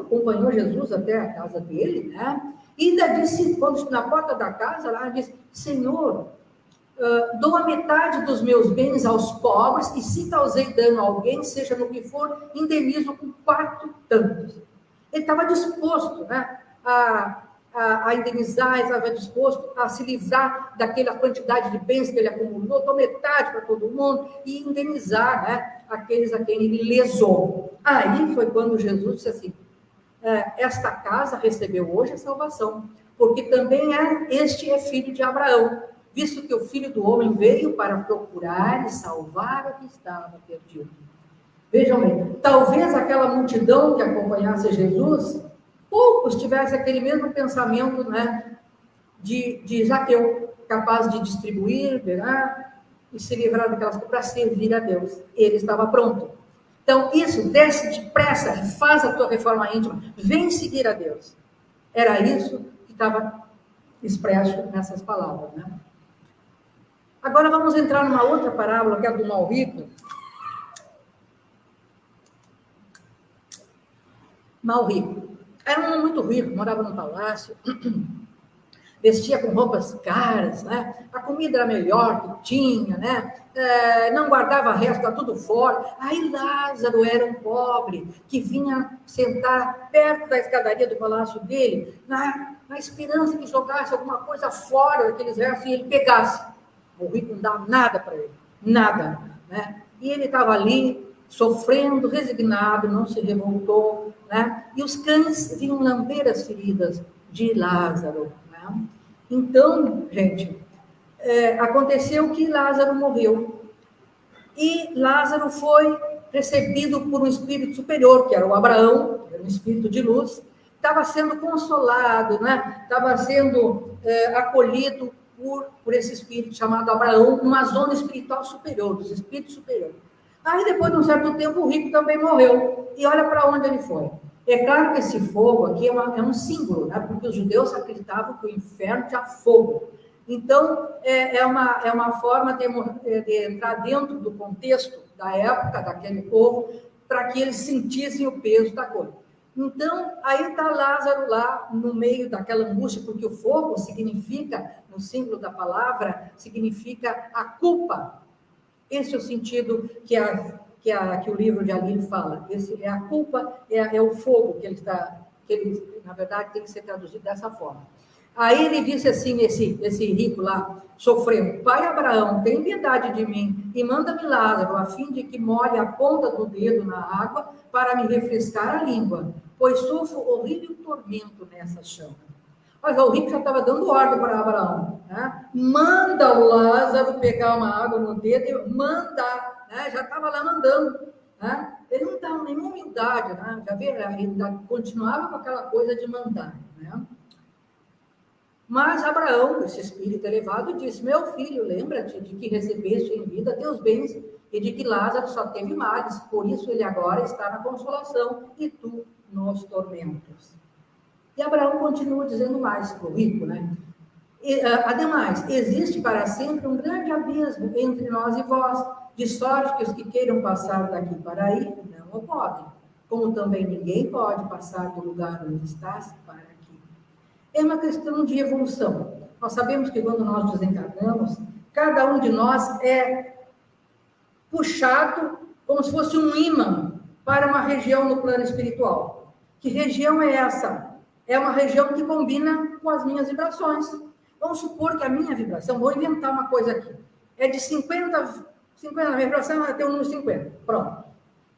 acompanhou Jesus até a casa dele, né? E ainda disse, quando na porta da casa, lá disse, Senhor, dou a metade dos meus bens aos pobres, e se causei dano a alguém, seja no que for, indenizo com 4 tantos. Ele estava disposto, né, a indenizar, ele estava disposto a se livrar daquela quantidade de bens que ele acumulou, dou metade para todo mundo, e indenizar, né, aqueles a quem ele lesou. Aí foi quando Jesus disse assim, esta casa recebeu hoje a salvação, porque também este é filho de Abraão, visto que o Filho do Homem veio para procurar e salvar o que estava perdido. Vejam bem, talvez aquela multidão que acompanhasse Jesus, poucos tivessem aquele mesmo pensamento, né, de Zaqueu, capaz de distribuir, e se livrar daquelas coisas para servir a Deus. Ele estava pronto. Então, isso, desce depressa, faz a tua reforma íntima, vem seguir a Deus. Era isso que estava expresso nessas palavras, né? Agora vamos entrar numa outra parábola, que é a do mal rico. Mal rico. Era um homem muito rico, morava no palácio, vestia com roupas caras, né? A comida era melhor que tinha, né? Não guardava resto, tá tudo fora. Aí Lázaro era um pobre que vinha sentar perto da escadaria do palácio dele, na esperança que jogasse alguma coisa fora daqueles restos e ele pegasse. O rico não dava nada para ele, nada, né? E ele estava ali sofrendo, resignado, não se revoltou, né? E os cães vinham lamber as feridas de Lázaro, né? Então, gente, aconteceu que Lázaro morreu. E Lázaro foi recebido por um espírito superior, que era o Abraão, que era um espírito de luz, estava sendo consolado, né? Estava sendo acolhido por esse espírito chamado Abraão, numa zona espiritual superior, dos espíritos superiores. Aí, depois de um certo tempo, o rico também morreu. E olha para onde ele foi. É claro que esse fogo aqui é um símbolo, né? Porque os judeus acreditavam que o inferno tinha fogo. Então, é uma forma de entrar dentro do contexto da época, daquele povo, para que eles sentissem o peso da coisa. Então, aí está Lázaro lá, no meio daquela angústia, porque o fogo significa, no símbolo da palavra, significa a culpa. Esse é o sentido que o livro de Alírio fala. Esse é a culpa, é o fogo que ele, na verdade, tem que ser traduzido dessa forma. Aí ele disse assim, esse rico lá, sofrendo: Pai Abraão, tem piedade de mim e manda-me Lázaro, a fim de que molhe a ponta do dedo na água para me refrescar a língua, pois sofro horrível tormento nessa chama. Mas o rico já estava dando ordem para Abraão, né? Manda o Lázaro pegar uma água no dedo e manda, né? Já estava lá mandando, né? Ele não estava nenhuma humildade, né? Já vê, ele continuava com aquela coisa de mandar, né? Mas Abraão, esse espírito elevado, disse: meu filho, lembra-te de que recebeste em vida teus bens e de que Lázaro só teve males, por isso ele agora está na consolação e tu nos tormentos. E Abraão continua dizendo mais para o rico, né? Ademais, existe para sempre um grande abismo entre nós e vós, de sorte que os que queiram passar daqui para aí não o podem, como também ninguém pode passar do lugar onde estás para aqui. É uma questão de evolução. Nós sabemos que quando nós desencarnamos, cada um de nós é puxado como se fosse um ímã para uma região no plano espiritual. Que região é essa? É uma região que combina com as minhas vibrações. Vamos supor que a minha vibração, vou inventar uma coisa aqui, é de 50 a vibração vai ter um número 50. Pronto.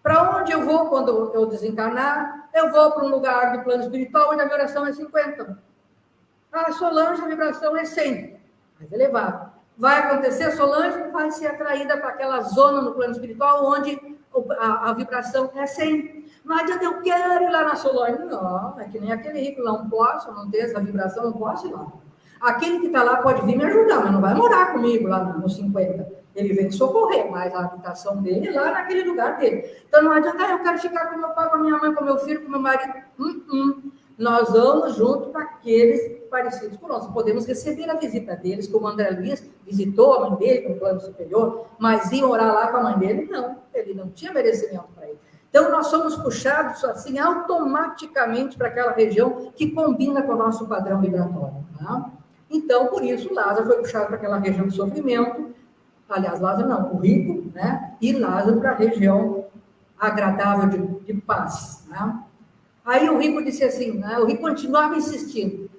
Para onde eu vou quando eu desencarnar? Eu vou para um lugar do plano espiritual onde a vibração é 50. A Solange, a vibração é 100, mais elevado. Vai acontecer, Solange vai ser atraída para aquela zona no plano espiritual onde a vibração é 100. Não adianta, eu quero ir lá na Solange. Não, é que nem aquele rico lá, não posso, não ter essa vibração, não posso ir lá. Aquele que está lá pode vir me ajudar, mas não vai morar comigo lá no 50. Ele vem socorrer, mas a habitação dele é lá naquele lugar dele. Então não adianta, eu quero ficar com meu pai, com a minha mãe, com meu filho, com meu marido. Nós vamos junto com aqueles parecidos com nós. Podemos receber a visita deles, como o André Luiz visitou a mãe dele no plano superior, mas ir orar lá com a mãe dele, não. Ele não tinha merecimento para ele. Então, nós somos puxados, assim, automaticamente para aquela região que combina com o nosso padrão vibratório. Tá? Então, por isso, Lázaro foi puxado para aquela região de sofrimento. Aliás, Lázaro não, o rico, né? E Lázaro para a região agradável de paz, né? Aí o rico disse assim, né? O rico continuava insistindo: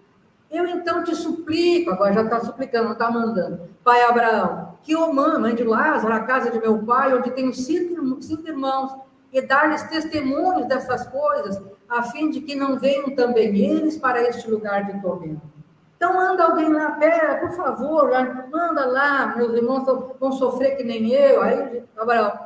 eu então te suplico, agora já está suplicando, não está mandando, pai Abraão, que eu mande Lázaro à casa de meu pai, onde tenho cinco irmãos, e dar-lhes testemunhos dessas coisas, a fim de que não venham também eles para este lugar de tormento. Então manda alguém lá, pera, por favor, manda lá, meus irmãos vão sofrer que nem eu. Aí Abraão,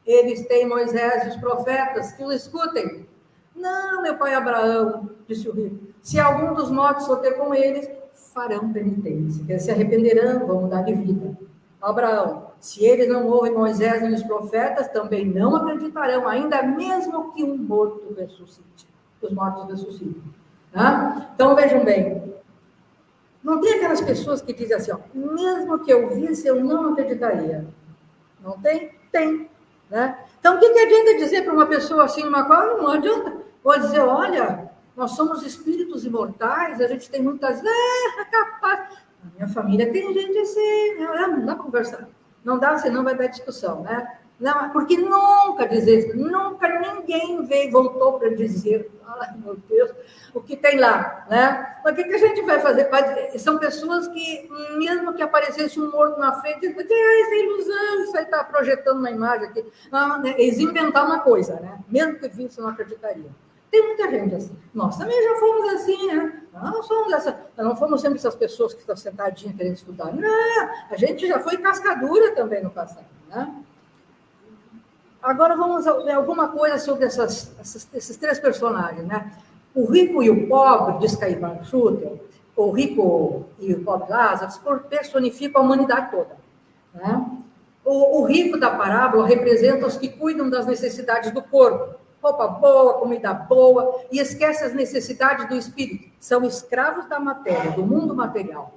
Eles têm Moisés e os profetas, que o escutem. Não, meu pai Abraão, disse o rico, se algum dos mortos for ter com eles, farão penitência, que se arrependerão, vão mudar de vida. Abraão, se eles não ouvem Moisés nem os profetas, também não acreditarão, ainda mesmo que um morto ressuscite, os mortos ressuscitem. Tá? Então, vejam bem, não tem aquelas pessoas que dizem assim, ó, mesmo que eu visse, eu não acreditaria. Não tem? Tem. Né? Então, o que adianta dizer para uma pessoa assim, uma coisa? Não adianta. Vou dizer, olha, nós somos espíritos imortais, a gente tem muitas... capaz. Na minha família tem gente assim, não dá para conversar. Não dá, senão vai dar discussão, né? Não, porque nunca dizer, nunca ninguém voltou para dizer, ai meu Deus, o que tem lá, né? Mas o que a gente vai fazer? São pessoas que, mesmo que aparecesse um morto na frente, isso é ilusão, isso aí está projetando uma imagem aqui. Eles inventaram uma coisa, né? Mesmo que visse, não acreditaria. Tem muita gente assim. Nós também já fomos assim, né? Não fomos sempre essas pessoas que estão sentadinhas querendo estudar. Não, a gente já foi cascadura também no passado, né? Agora vamos ver alguma coisa sobre esses três personagens, né? O rico e o pobre, diz Caíban Schutter, o rico e o pobre Lázaro, personificam a humanidade toda. Né? O rico da parábola representa os que cuidam das necessidades do corpo, roupa boa, comida boa, e esquece as necessidades do espírito. São escravos da matéria, do mundo material.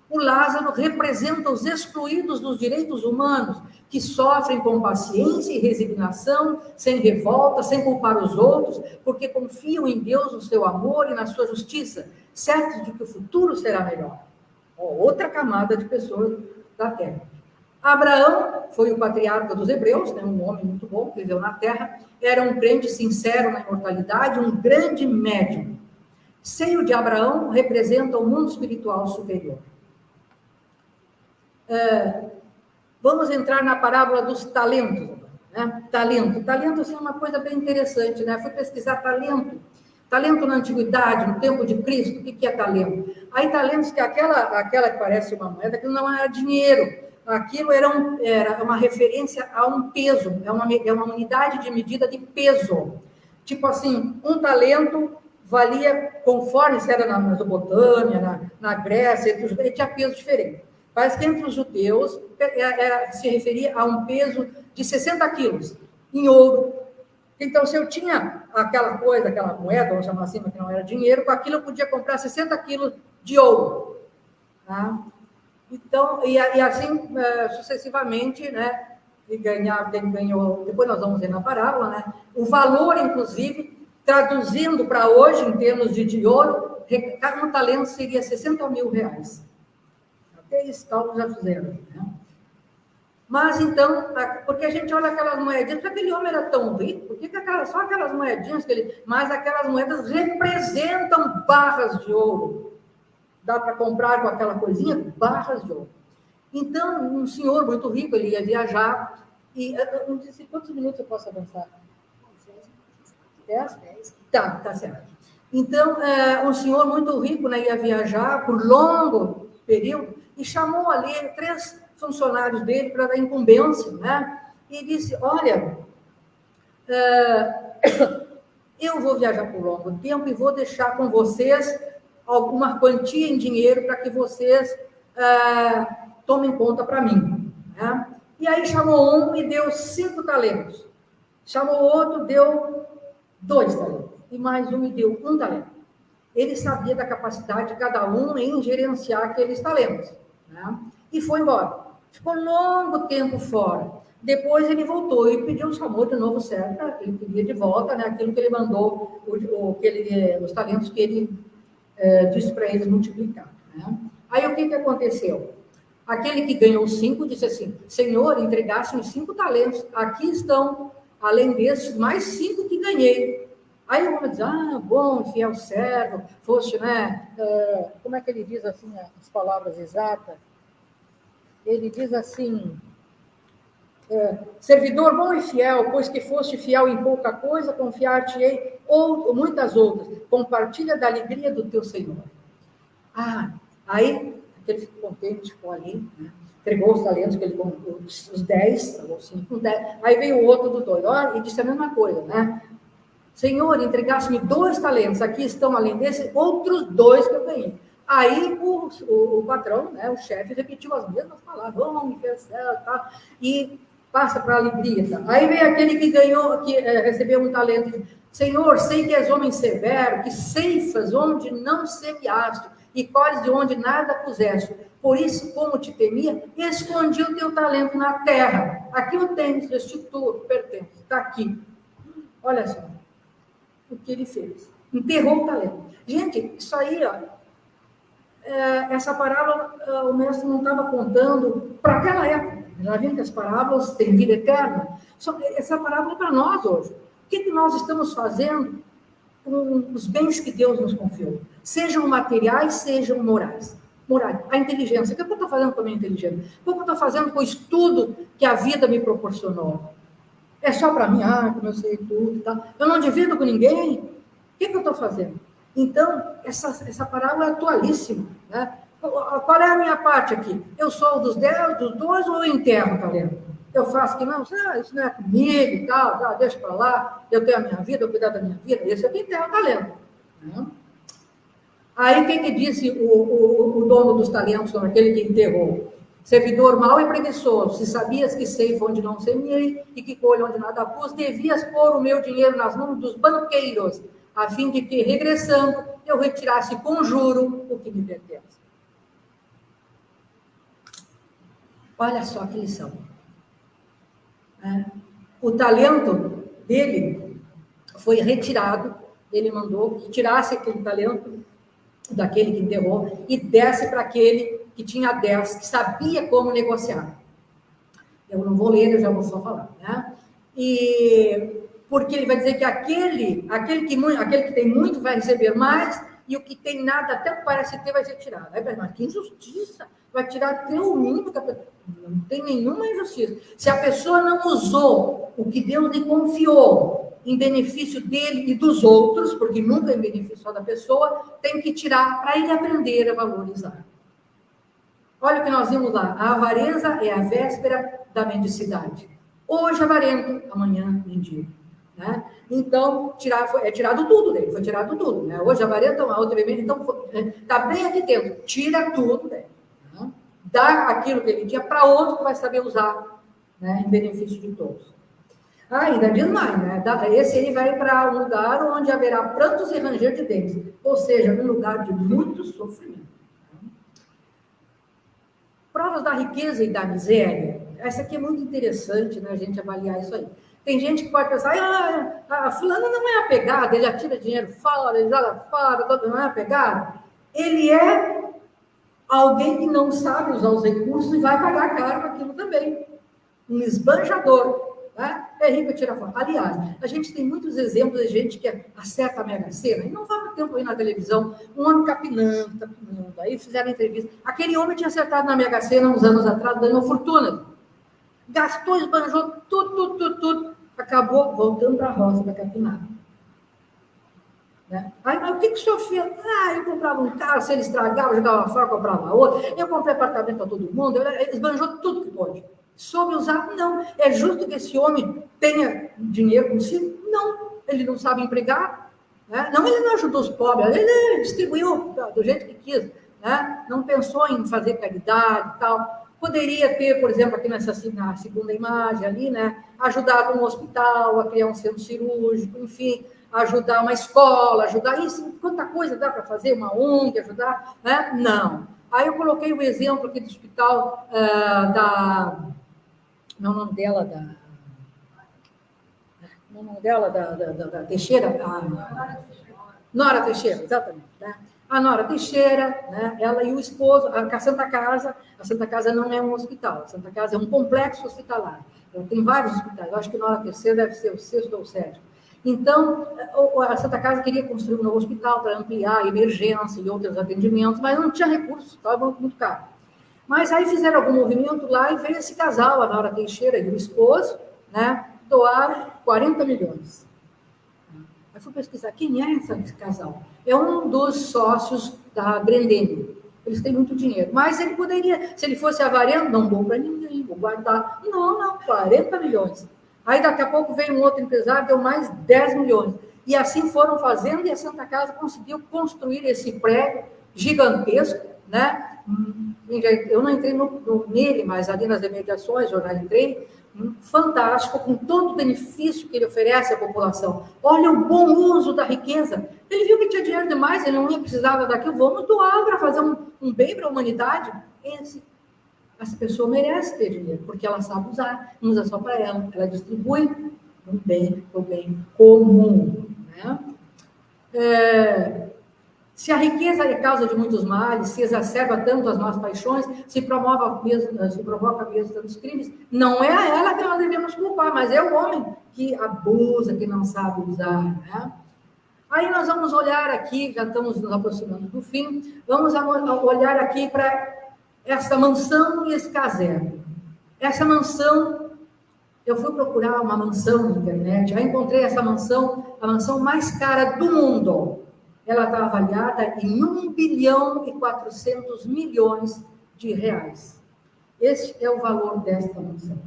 O Lázaro representa os excluídos dos direitos humanos, que sofrem com paciência e resignação, sem revolta, sem culpar os outros, porque confiam em Deus, no seu amor e na sua justiça, certos de que o futuro será melhor. Outra camada de pessoas da Terra. Abraão foi o patriarca dos hebreus, né, um homem muito bom, que viveu na Terra, era um crente sincero na imortalidade, um grande médium. Seio de Abraão representa o mundo espiritual superior. Vamos entrar na parábola dos talentos. Né? Talento assim, é uma coisa bem interessante, né? Fui pesquisar talento. Talento na antiguidade, no tempo de Cristo, o que é talento? Aí talentos que aquela que parece uma moeda, aquilo não era dinheiro. Aquilo era uma referência a um peso, é uma unidade de medida de peso. Tipo assim, um talento valia, conforme se era na Mesopotâmia, na Grécia, ele tinha peso diferente. Parece que entre os judeus se referia a um peso de 60 quilos em ouro. Então, se eu tinha aquela coisa, aquela moeda, vamos chamar assim, que não era dinheiro, com aquilo eu podia comprar 60 quilos de ouro. Tá? Então, e assim sucessivamente, né? E quem ganhou, depois nós vamos ver na parábola, né? O valor, inclusive, traduzindo para hoje, em termos de ouro, um talento seria 60 mil reais. Até esse cálculo já fizeram. Né? Mas então, porque a gente olha aquelas moedinhas, porque aquele homem era tão rico, por que só aquelas moedinhas mas aquelas moedas representam barras de ouro. Dá para comprar com aquela coisinha barras de ouro. Então, um senhor muito rico, ele ia viajar, e não disse quantos minutos eu posso avançar? 10? Tá certo. Então, um senhor muito rico, né, ia viajar por longo período, e chamou ali 3 funcionários dele para dar incumbência, né? E disse, olha, eu vou viajar por longo tempo e vou deixar com vocês alguma quantia em dinheiro para que vocês tomem conta para mim. Né? E aí chamou um e deu 5 talentos. Chamou outro, deu 2 talentos. E mais um e deu 1 talento. Ele sabia da capacidade de cada um em gerenciar aqueles talentos. Né? E foi embora. Ficou longo tempo fora. Depois ele voltou e chamou de novo certo, ele queria de volta, né, aquilo que ele mandou, os talentos que ele disse para eles multiplicar. Né? Aí o que aconteceu? Aquele que ganhou 5 disse assim, Senhor, entregaste-me 5 talentos, aqui estão, além destes, mais 5 que ganhei. Aí o homem diz, bom, fiel servo, foste, né, como é que ele diz assim, as palavras exatas? Ele diz assim, servidor bom e fiel, pois que foste fiel em pouca coisa, confiar-te-ei ou muitas outras, compartilha da alegria do teu Senhor. Aí, aquele ficou contente, ficou ali, né? entregou os talentos, que ele os 10, pagou 5, 10. Aí veio o outro do 2, e disse a mesma coisa, né? Senhor, entregasse-me 2 talentos, aqui estão, além desse, outros 2 que eu ganhei. Aí o patrão, né, o chefe, repetiu as mesmas palavras, vamos, tá? E passa para a alegria. Tá? Aí veio aquele que ganhou, que recebeu um talento, e disse, Senhor, sei que és homem severo, que ceifas onde não semeaste, e colhes de onde nada puseste. Por isso, como te temia, escondi o teu talento na terra. Aqui o tens, restituo, pertence, está aqui. Olha só o que ele fez. Enterrou o talento. Gente, isso aí, ó, essa parábola, o mestre não estava contando para aquela época. Já viram que as parábolas têm vida eterna? Essa parábola é para nós hoje. O que nós estamos fazendo com os bens que Deus nos confiou? Sejam materiais, sejam morais. A inteligência. O que eu estou fazendo com a minha inteligência? O que eu estou fazendo com o estudo que a vida me proporcionou? É só para mim, como eu sei tudo e tal. Eu não divido com ninguém. O que eu estou fazendo? Então, essa parábola é atualíssima. Né? Qual é a minha parte aqui? Eu sou dos 10, dos 2 ou eu enterro o talento? Eu faço que não, isso não é comigo e tal, deixa para lá, eu tenho a minha vida, eu cuidar da minha vida, esse é que enterra o talento. Né? Aí, o que disse o dono dos talentos, aquele que enterrou? Servidor mau e preguiçoso, se sabias que ceifa onde não semeei e que colho onde nada pus, devias pôr o meu dinheiro nas mãos dos banqueiros, a fim de que, regressando, eu retirasse com juro o que me pertence. Olha só que lição. O talento dele foi retirado, ele mandou que tirasse aquele talento daquele que enterrou e desse para aquele que tinha 10, que sabia como negociar. Eu não vou ler, eu já vou só falar, né? E porque ele vai dizer que aquele que tem muito vai receber mais, e o que tem nada, até que parece ter, vai ser tirado. Aí vai, mas que injustiça! Vai tirar até o mínimo da pessoa. Não tem nenhuma injustiça. Se a pessoa não usou o que Deus lhe confiou em benefício dele e dos outros, porque nunca é em benefício só da pessoa, tem que tirar para ele aprender a valorizar. Olha o que nós vimos lá. A avareza é a véspera da mendicidade. Hoje avarento, amanhã mendigo. Né? Então, é tirado tudo dele, foi tirado tudo. Né? Hoje avarento, a outra vez, então está bem aqui dentro, tira tudo dele. Né? Dá aquilo que ele tinha para outro que vai saber usar, né? Em benefício de todos. Ainda diz mais, né? Esse aí vai para um lugar onde haverá prantos e ranger de dentes, ou seja, um lugar de muito sofrimento. Provas da riqueza e da miséria. Essa aqui é muito interessante, né, a gente avaliar isso aí. Tem gente que pode pensar, a fulana não é apegada, ele atira dinheiro fora, ele joga fora, não é apegado. Ele é alguém que não sabe usar os recursos e vai pagar caro com aquilo também. Um esbanjador. Né? É rico e tira fora. Aliás, a gente tem muitos exemplos de gente que acerta a Mega Sena, e não vai muito tempo aí na televisão, um homem capinando, aí fizeram entrevista. Aquele homem tinha acertado na Mega Sena uns anos atrás, ganhou fortuna. Gastou, esbanjou tudo, acabou voltando para a roça da capinada. Né? Aí, mas o que o senhor fez? Eu comprava um carro, se ele estragava, eu jogava fora, comprava outro. Eu comprei apartamento para todo mundo, ele esbanjou tudo que pode. Soube usar? Não. É justo que esse homem tenha dinheiro consigo? Não. Ele não sabe empregar? Né? Não, ele não ajudou os pobres, ele distribuiu do jeito que quis. Né? Não pensou em fazer caridade e tal. Poderia ter, por exemplo, aqui na segunda imagem ali, né? Ajudado um hospital, a criar um centro cirúrgico, enfim, ajudar uma escola, ajudar isso, quanta coisa dá para fazer, uma ONG, ajudar, né? Não. Aí eu coloquei o exemplo aqui do hospital não, o nome dela, da Teixeira, Nora Teixeira, exatamente, né? A Nora Teixeira, né? Ela e o esposo, a Santa Casa não é um hospital, a Santa Casa é um complexo hospitalar, ela tem vários hospitais, eu acho que Nora Teixeira deve ser o 6º ou 7º. Então, a Santa Casa queria construir um novo hospital para ampliar a emergência e outros atendimentos, mas não tinha recursos, estava muito caro. Mas aí fizeram algum movimento lá e veio esse casal, a Nora Teixeira e o esposo, né, doaram 40 milhões. Aí fui pesquisar quem é esse casal. É um dos sócios da Grendene. Eles têm muito dinheiro. Mas ele poderia, se ele fosse avarento, não dou para ninguém, vou guardar. Não, 40 milhões. Aí daqui a pouco veio um outro empresário, deu mais 10 milhões. E assim foram fazendo, e a Santa Casa conseguiu construir esse prédio gigantesco, né? Eu não entrei nele, mas ali nas imediações eu já entrei, fantástico, com todo o benefício que ele oferece à população. Olha o bom uso da riqueza. Ele viu que tinha dinheiro demais, ele não ia precisar daquilo, vamos doar para fazer um bem para a humanidade. Essa pessoa merece ter dinheiro, porque ela sabe usar, não usa só para ela distribui o bem comum. Né? Se a riqueza é causa de muitos males, se exacerba tanto as más paixões, se provoca mesmo tantos crimes, não é a ela que nós devemos culpar, mas é o homem que abusa, que não sabe usar. Né? Aí nós vamos olhar aqui, já estamos nos aproximando do fim, vamos olhar aqui para essa mansão e esse caserno. Essa mansão, eu fui procurar uma mansão na internet, já encontrei essa mansão, a mansão mais cara do mundo. Ela está avaliada em 1 bilhão e 400 milhões de reais. Esse é o valor desta mansão.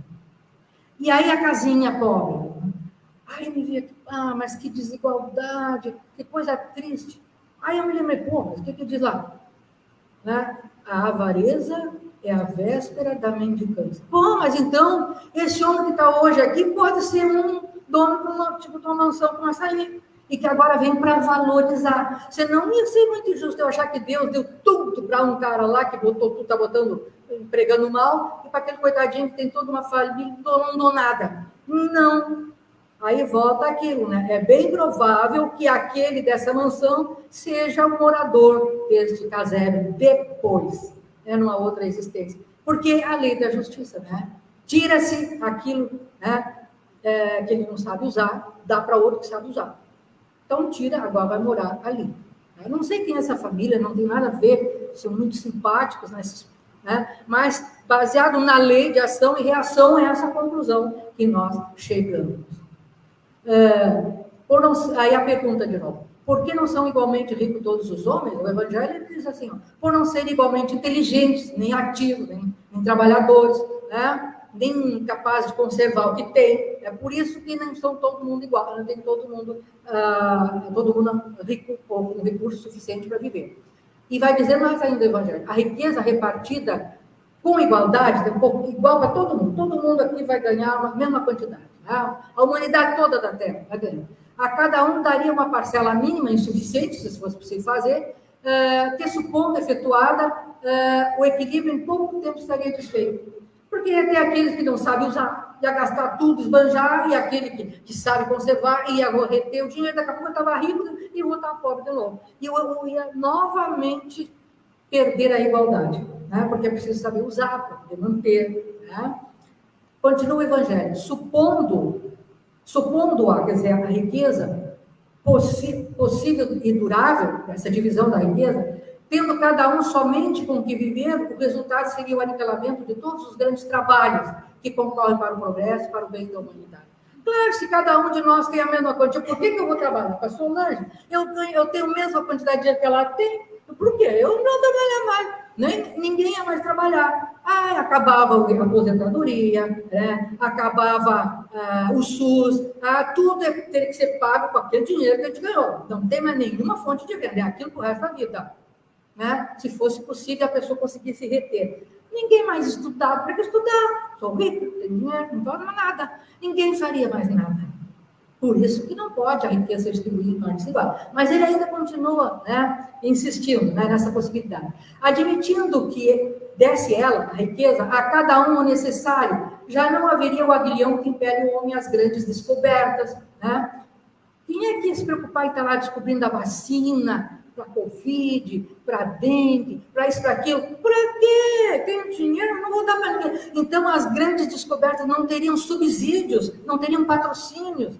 E aí a casinha pobre. Aí me vi aqui, mas que desigualdade, que coisa triste. Aí eu me lembrei, mas o que diz lá? Né? A avareza é a véspera da mendicância. Mas então, esse homem que está hoje aqui pode ser um dono de uma mansão com essa aí. E que agora vem para valorizar. Senão ia ser muito injusto eu achar que Deus deu tudo para um cara lá que botou tudo, está empregando mal, e para aquele coitadinho que tem toda uma família, não dou nada. Não. Aí volta aquilo, né? É bem provável que aquele dessa mansão seja o morador deste casebre depois, numa outra existência. Porque a lei da justiça, né? Tira-se aquilo, né, que ele não sabe usar, dá para outro que sabe usar. Então, tira, agora vai morar ali. Eu não sei quem é essa família, não tem nada a ver, são muito simpáticos, né? Mas, baseado na lei de ação e reação, é essa conclusão que nós chegamos. Aí a pergunta de novo, por que não são igualmente ricos todos os homens? O Evangelho diz assim, por não serem igualmente inteligentes, nem ativos, nem trabalhadores, né? Nem capazes de conservar o que tem. É por isso que não são todo mundo igual, não tem todo mundo rico ou com recurso suficiente para viver. E vai dizer mais ainda o Evangelho, a riqueza repartida com igualdade, igual para todo mundo aqui vai ganhar a mesma quantidade. Né? A humanidade toda da Terra vai ganhar. A cada um daria uma parcela mínima, insuficiente, se fosse possível fazer, que supondo efetuada, o equilíbrio em pouco tempo estaria desfeito. Porque ia ter aqueles que não sabem usar, ia gastar tudo, esbanjar, e aquele que sabe conservar, ia reter o dinheiro, daqui a pouco estava rico e o outro estava pobre de novo. E eu ia novamente perder a igualdade, né? Porque é preciso saber usar para poder manter. Né? Continua o Evangelho. Supondo-a, quer dizer, a riqueza possível e durável, essa divisão da riqueza, tendo cada um somente com o que viver, o resultado seria o aniquilamento de todos os grandes trabalhos que concorrem para o progresso e para o bem da humanidade. Claro, se cada um de nós tem a mesma quantia, por que eu vou trabalhar? Com a Solange, eu tenho a mesma quantidade de dinheiro que ela tem, por quê? Eu não vou trabalhar mais, ninguém ia mais trabalhar. Acabava a aposentadoria, né? Acabava o SUS, tudo teria que ser pago com aquele dinheiro que a gente ganhou. Não tem mais nenhuma fonte de renda, é aquilo para o resto da vida. Né? Se fosse possível, a pessoa conseguisse reter. Ninguém mais estudava, para que estudar? Sou rico, tenho dinheiro, não torna nada. Ninguém faria mais nada. Por isso que não pode a riqueza ser distribuída em partes iguais. Mas ele ainda continua, né, insistindo, né, nessa possibilidade. Admitindo que desse ela, a riqueza, a cada um o necessário, já não haveria o aguilhão que impede o homem às grandes descobertas. Né? Quem é que ia se preocupar em estar lá descobrindo a vacina para a Covid, para a dengue, para isso, para aquilo? Para quê? Tenho dinheiro, não vou dar para ninguém. Então, as grandes descobertas não teriam subsídios, não teriam patrocínios.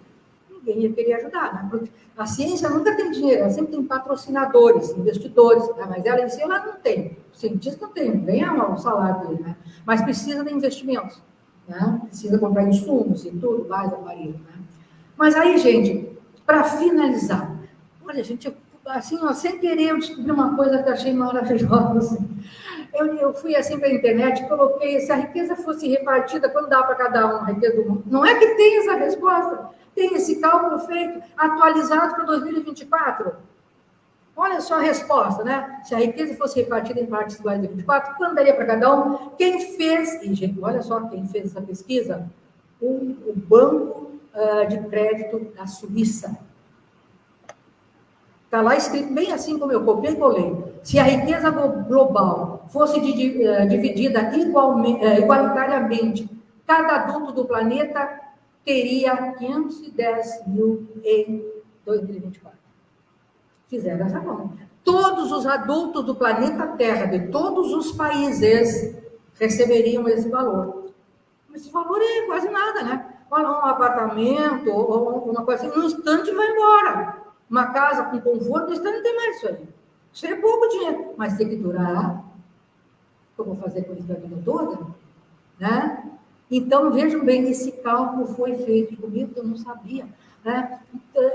Ninguém ia querer ajudar, né? Porque a ciência nunca tem dinheiro, ela sempre tem patrocinadores, investidores, né? Mas ela em si ela não tem. O cientista não tem, ganha um salário dele, né? Mas precisa de investimentos, né? Precisa comprar insumos e tudo, mais aparelho, né? Mas aí, gente, para finalizar, olha, gente, assim, ó, sem querer, eu descobri uma coisa que eu achei maravilhosa. Eu fui assim para a internet e coloquei, se a riqueza fosse repartida, quando dá para cada um a riqueza do mundo? Não é que tem essa resposta, tem esse cálculo feito, atualizado para 2024. Olha só a resposta, né? Se a riqueza fosse repartida em partes iguais de 24, quanto daria para cada um? Quem fez, e gente, olha só quem fez essa pesquisa, o Banco de Crédito da Suíça. Está lá escrito bem assim como eu copiei e colei. Se a riqueza global fosse dividida igualitariamente, cada adulto do planeta teria 510 mil em 2024. Fizeram essa conta. Todos os adultos do planeta Terra, de todos os países, receberiam esse valor. Esse valor é quase nada, né? Olha, um apartamento ou uma coisa assim, num instante vai embora. Uma casa com conforto, no instante não tem mais isso aí. Isso é pouco dinheiro, mas tem que durar. O que eu vou fazer com isso a vida toda? Né? Então, vejam bem, esse cálculo foi feito comigo, eu não sabia. Né?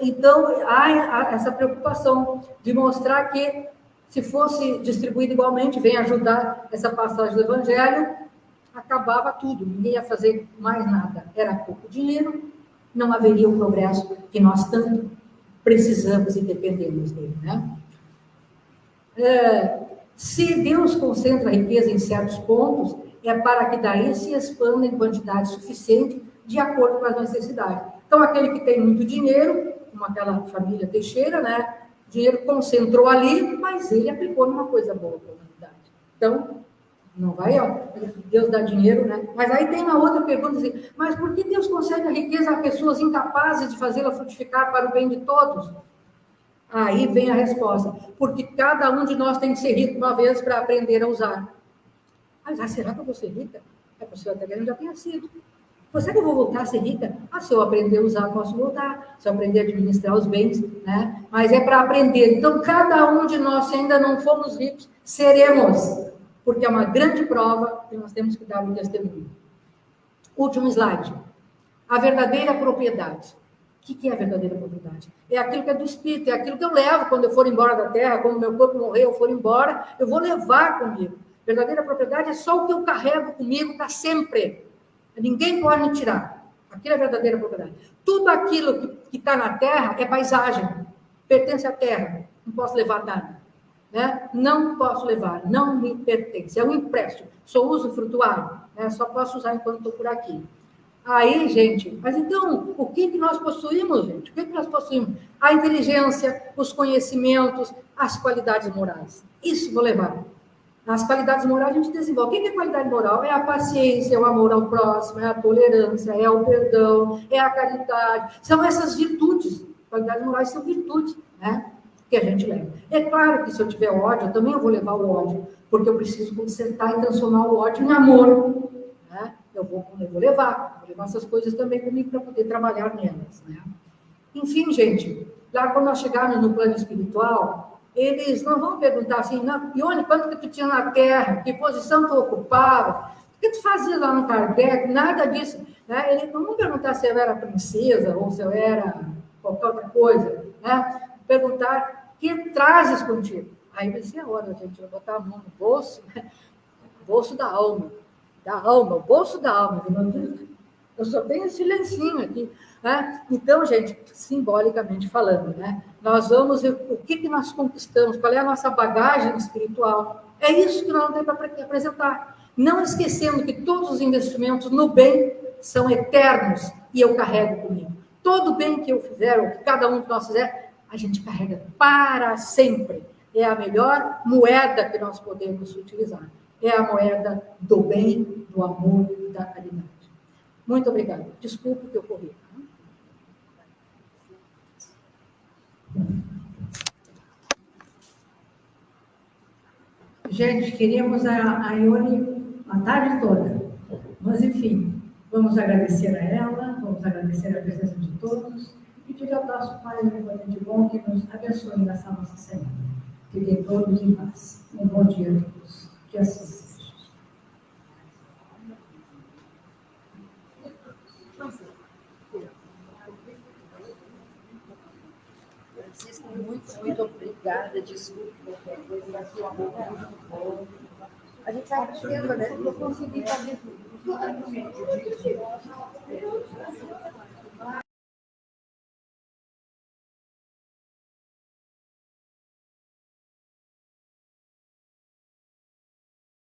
Então, há essa preocupação de mostrar que, se fosse distribuído igualmente, vem ajudar essa passagem do Evangelho, acabava tudo, ninguém ia fazer mais nada. Era pouco dinheiro, não haveria o progresso que nós tanto precisamos e dependemos dele. Né? Se Deus concentra a riqueza em certos pontos, é para que daí se expanda em quantidade suficiente de acordo com as necessidades. Então, aquele que tem muito dinheiro, como aquela família Teixeira, né? O dinheiro concentrou ali, mas ele aplicou numa coisa boa para a humanidade. Então, não vai, ó, Deus dá dinheiro, né? Mas aí tem uma outra pergunta assim, mas por que Deus concede a riqueza a pessoas incapazes de fazê-la frutificar para o bem de todos? Aí vem a resposta, porque cada um de nós tem que ser rico uma vez para aprender a usar. Mas será que eu vou ser rica? É possível até que eu já tenha sido. Será que eu vou voltar a ser rica? Se eu aprender a usar, posso voltar. Se eu aprender a administrar os bens, né? Mas é para aprender. Então, cada um de nós, se ainda não fomos ricos, seremos. Porque é uma grande prova que nós temos que dar um testemunho. Último slide. A verdadeira propriedade. O que é a verdadeira propriedade? É aquilo que é do Espírito, é aquilo que eu levo quando eu for embora da terra, quando meu corpo morrer, eu for embora, eu vou levar comigo. Verdadeira propriedade é só o que eu carrego comigo para sempre. Ninguém pode me tirar. Aquilo é a verdadeira propriedade. Tudo aquilo que está na terra é paisagem, pertence à terra. Não posso levar nada. Né? Não posso levar, não me pertence. É um empréstimo. Sou usufrutuário, né? Só posso usar enquanto estou por aqui. Aí, gente, mas então, o que nós possuímos, gente? O que nós possuímos? A inteligência, os conhecimentos, as qualidades morais. Isso vou levar. As qualidades morais a gente desenvolve. O que é qualidade moral? É a paciência, é o amor ao próximo, é a tolerância, é o perdão, é a caridade. São essas virtudes. Qualidades morais são virtudes, né? Que a gente leva. É claro que se eu tiver ódio, eu também vou levar o ódio, porque eu preciso consertar e transformar o ódio em amor. Né? Eu vou levar essas coisas também comigo para poder trabalhar nelas. Né? Enfim, gente, lá quando nós chegarmos no plano espiritual, eles não vão perguntar assim, Ione, quanto que tu tinha na Terra? Que posição tu ocupava? O que tu fazia lá no Kardec? Nada disso. Né? Eles não vão perguntar se eu era princesa ou se eu era qualquer outra coisa. Né? Perguntar, que trazes contigo? Aí vai ser a hora, gente, vai botar a mão no bolso, né? Bolso da alma, o bolso da alma. Eu só tenho esse lencinho aqui. Né? Então, gente, simbolicamente falando, né? Nós vamos ver o que nós conquistamos, qual é a nossa bagagem espiritual. É isso que nós temos para apresentar. Não esquecendo que todos os investimentos no bem são eternos e eu carrego comigo. Todo bem que eu fizer, ou que cada um de nós fizer, a gente carrega para sempre. É a melhor moeda que nós podemos utilizar. É a moeda do bem, do amor, da caridade. Muito obrigada. Desculpe que eu corri. Gente, queríamos a Ione a tarde toda, mas enfim, vamos agradecer a ela, vamos agradecer a presença de todos e pedir ao nosso Pai de bom que nos abençoe nessa nossa semana. Fiquem todos em paz. Um bom dia a todos. Que assim seja. Muito obrigada. Obrigada, desculpe qualquer coisa, mas o amor é muito bom. A gente vai aprendendo, né? Eu consegui fazer tudo.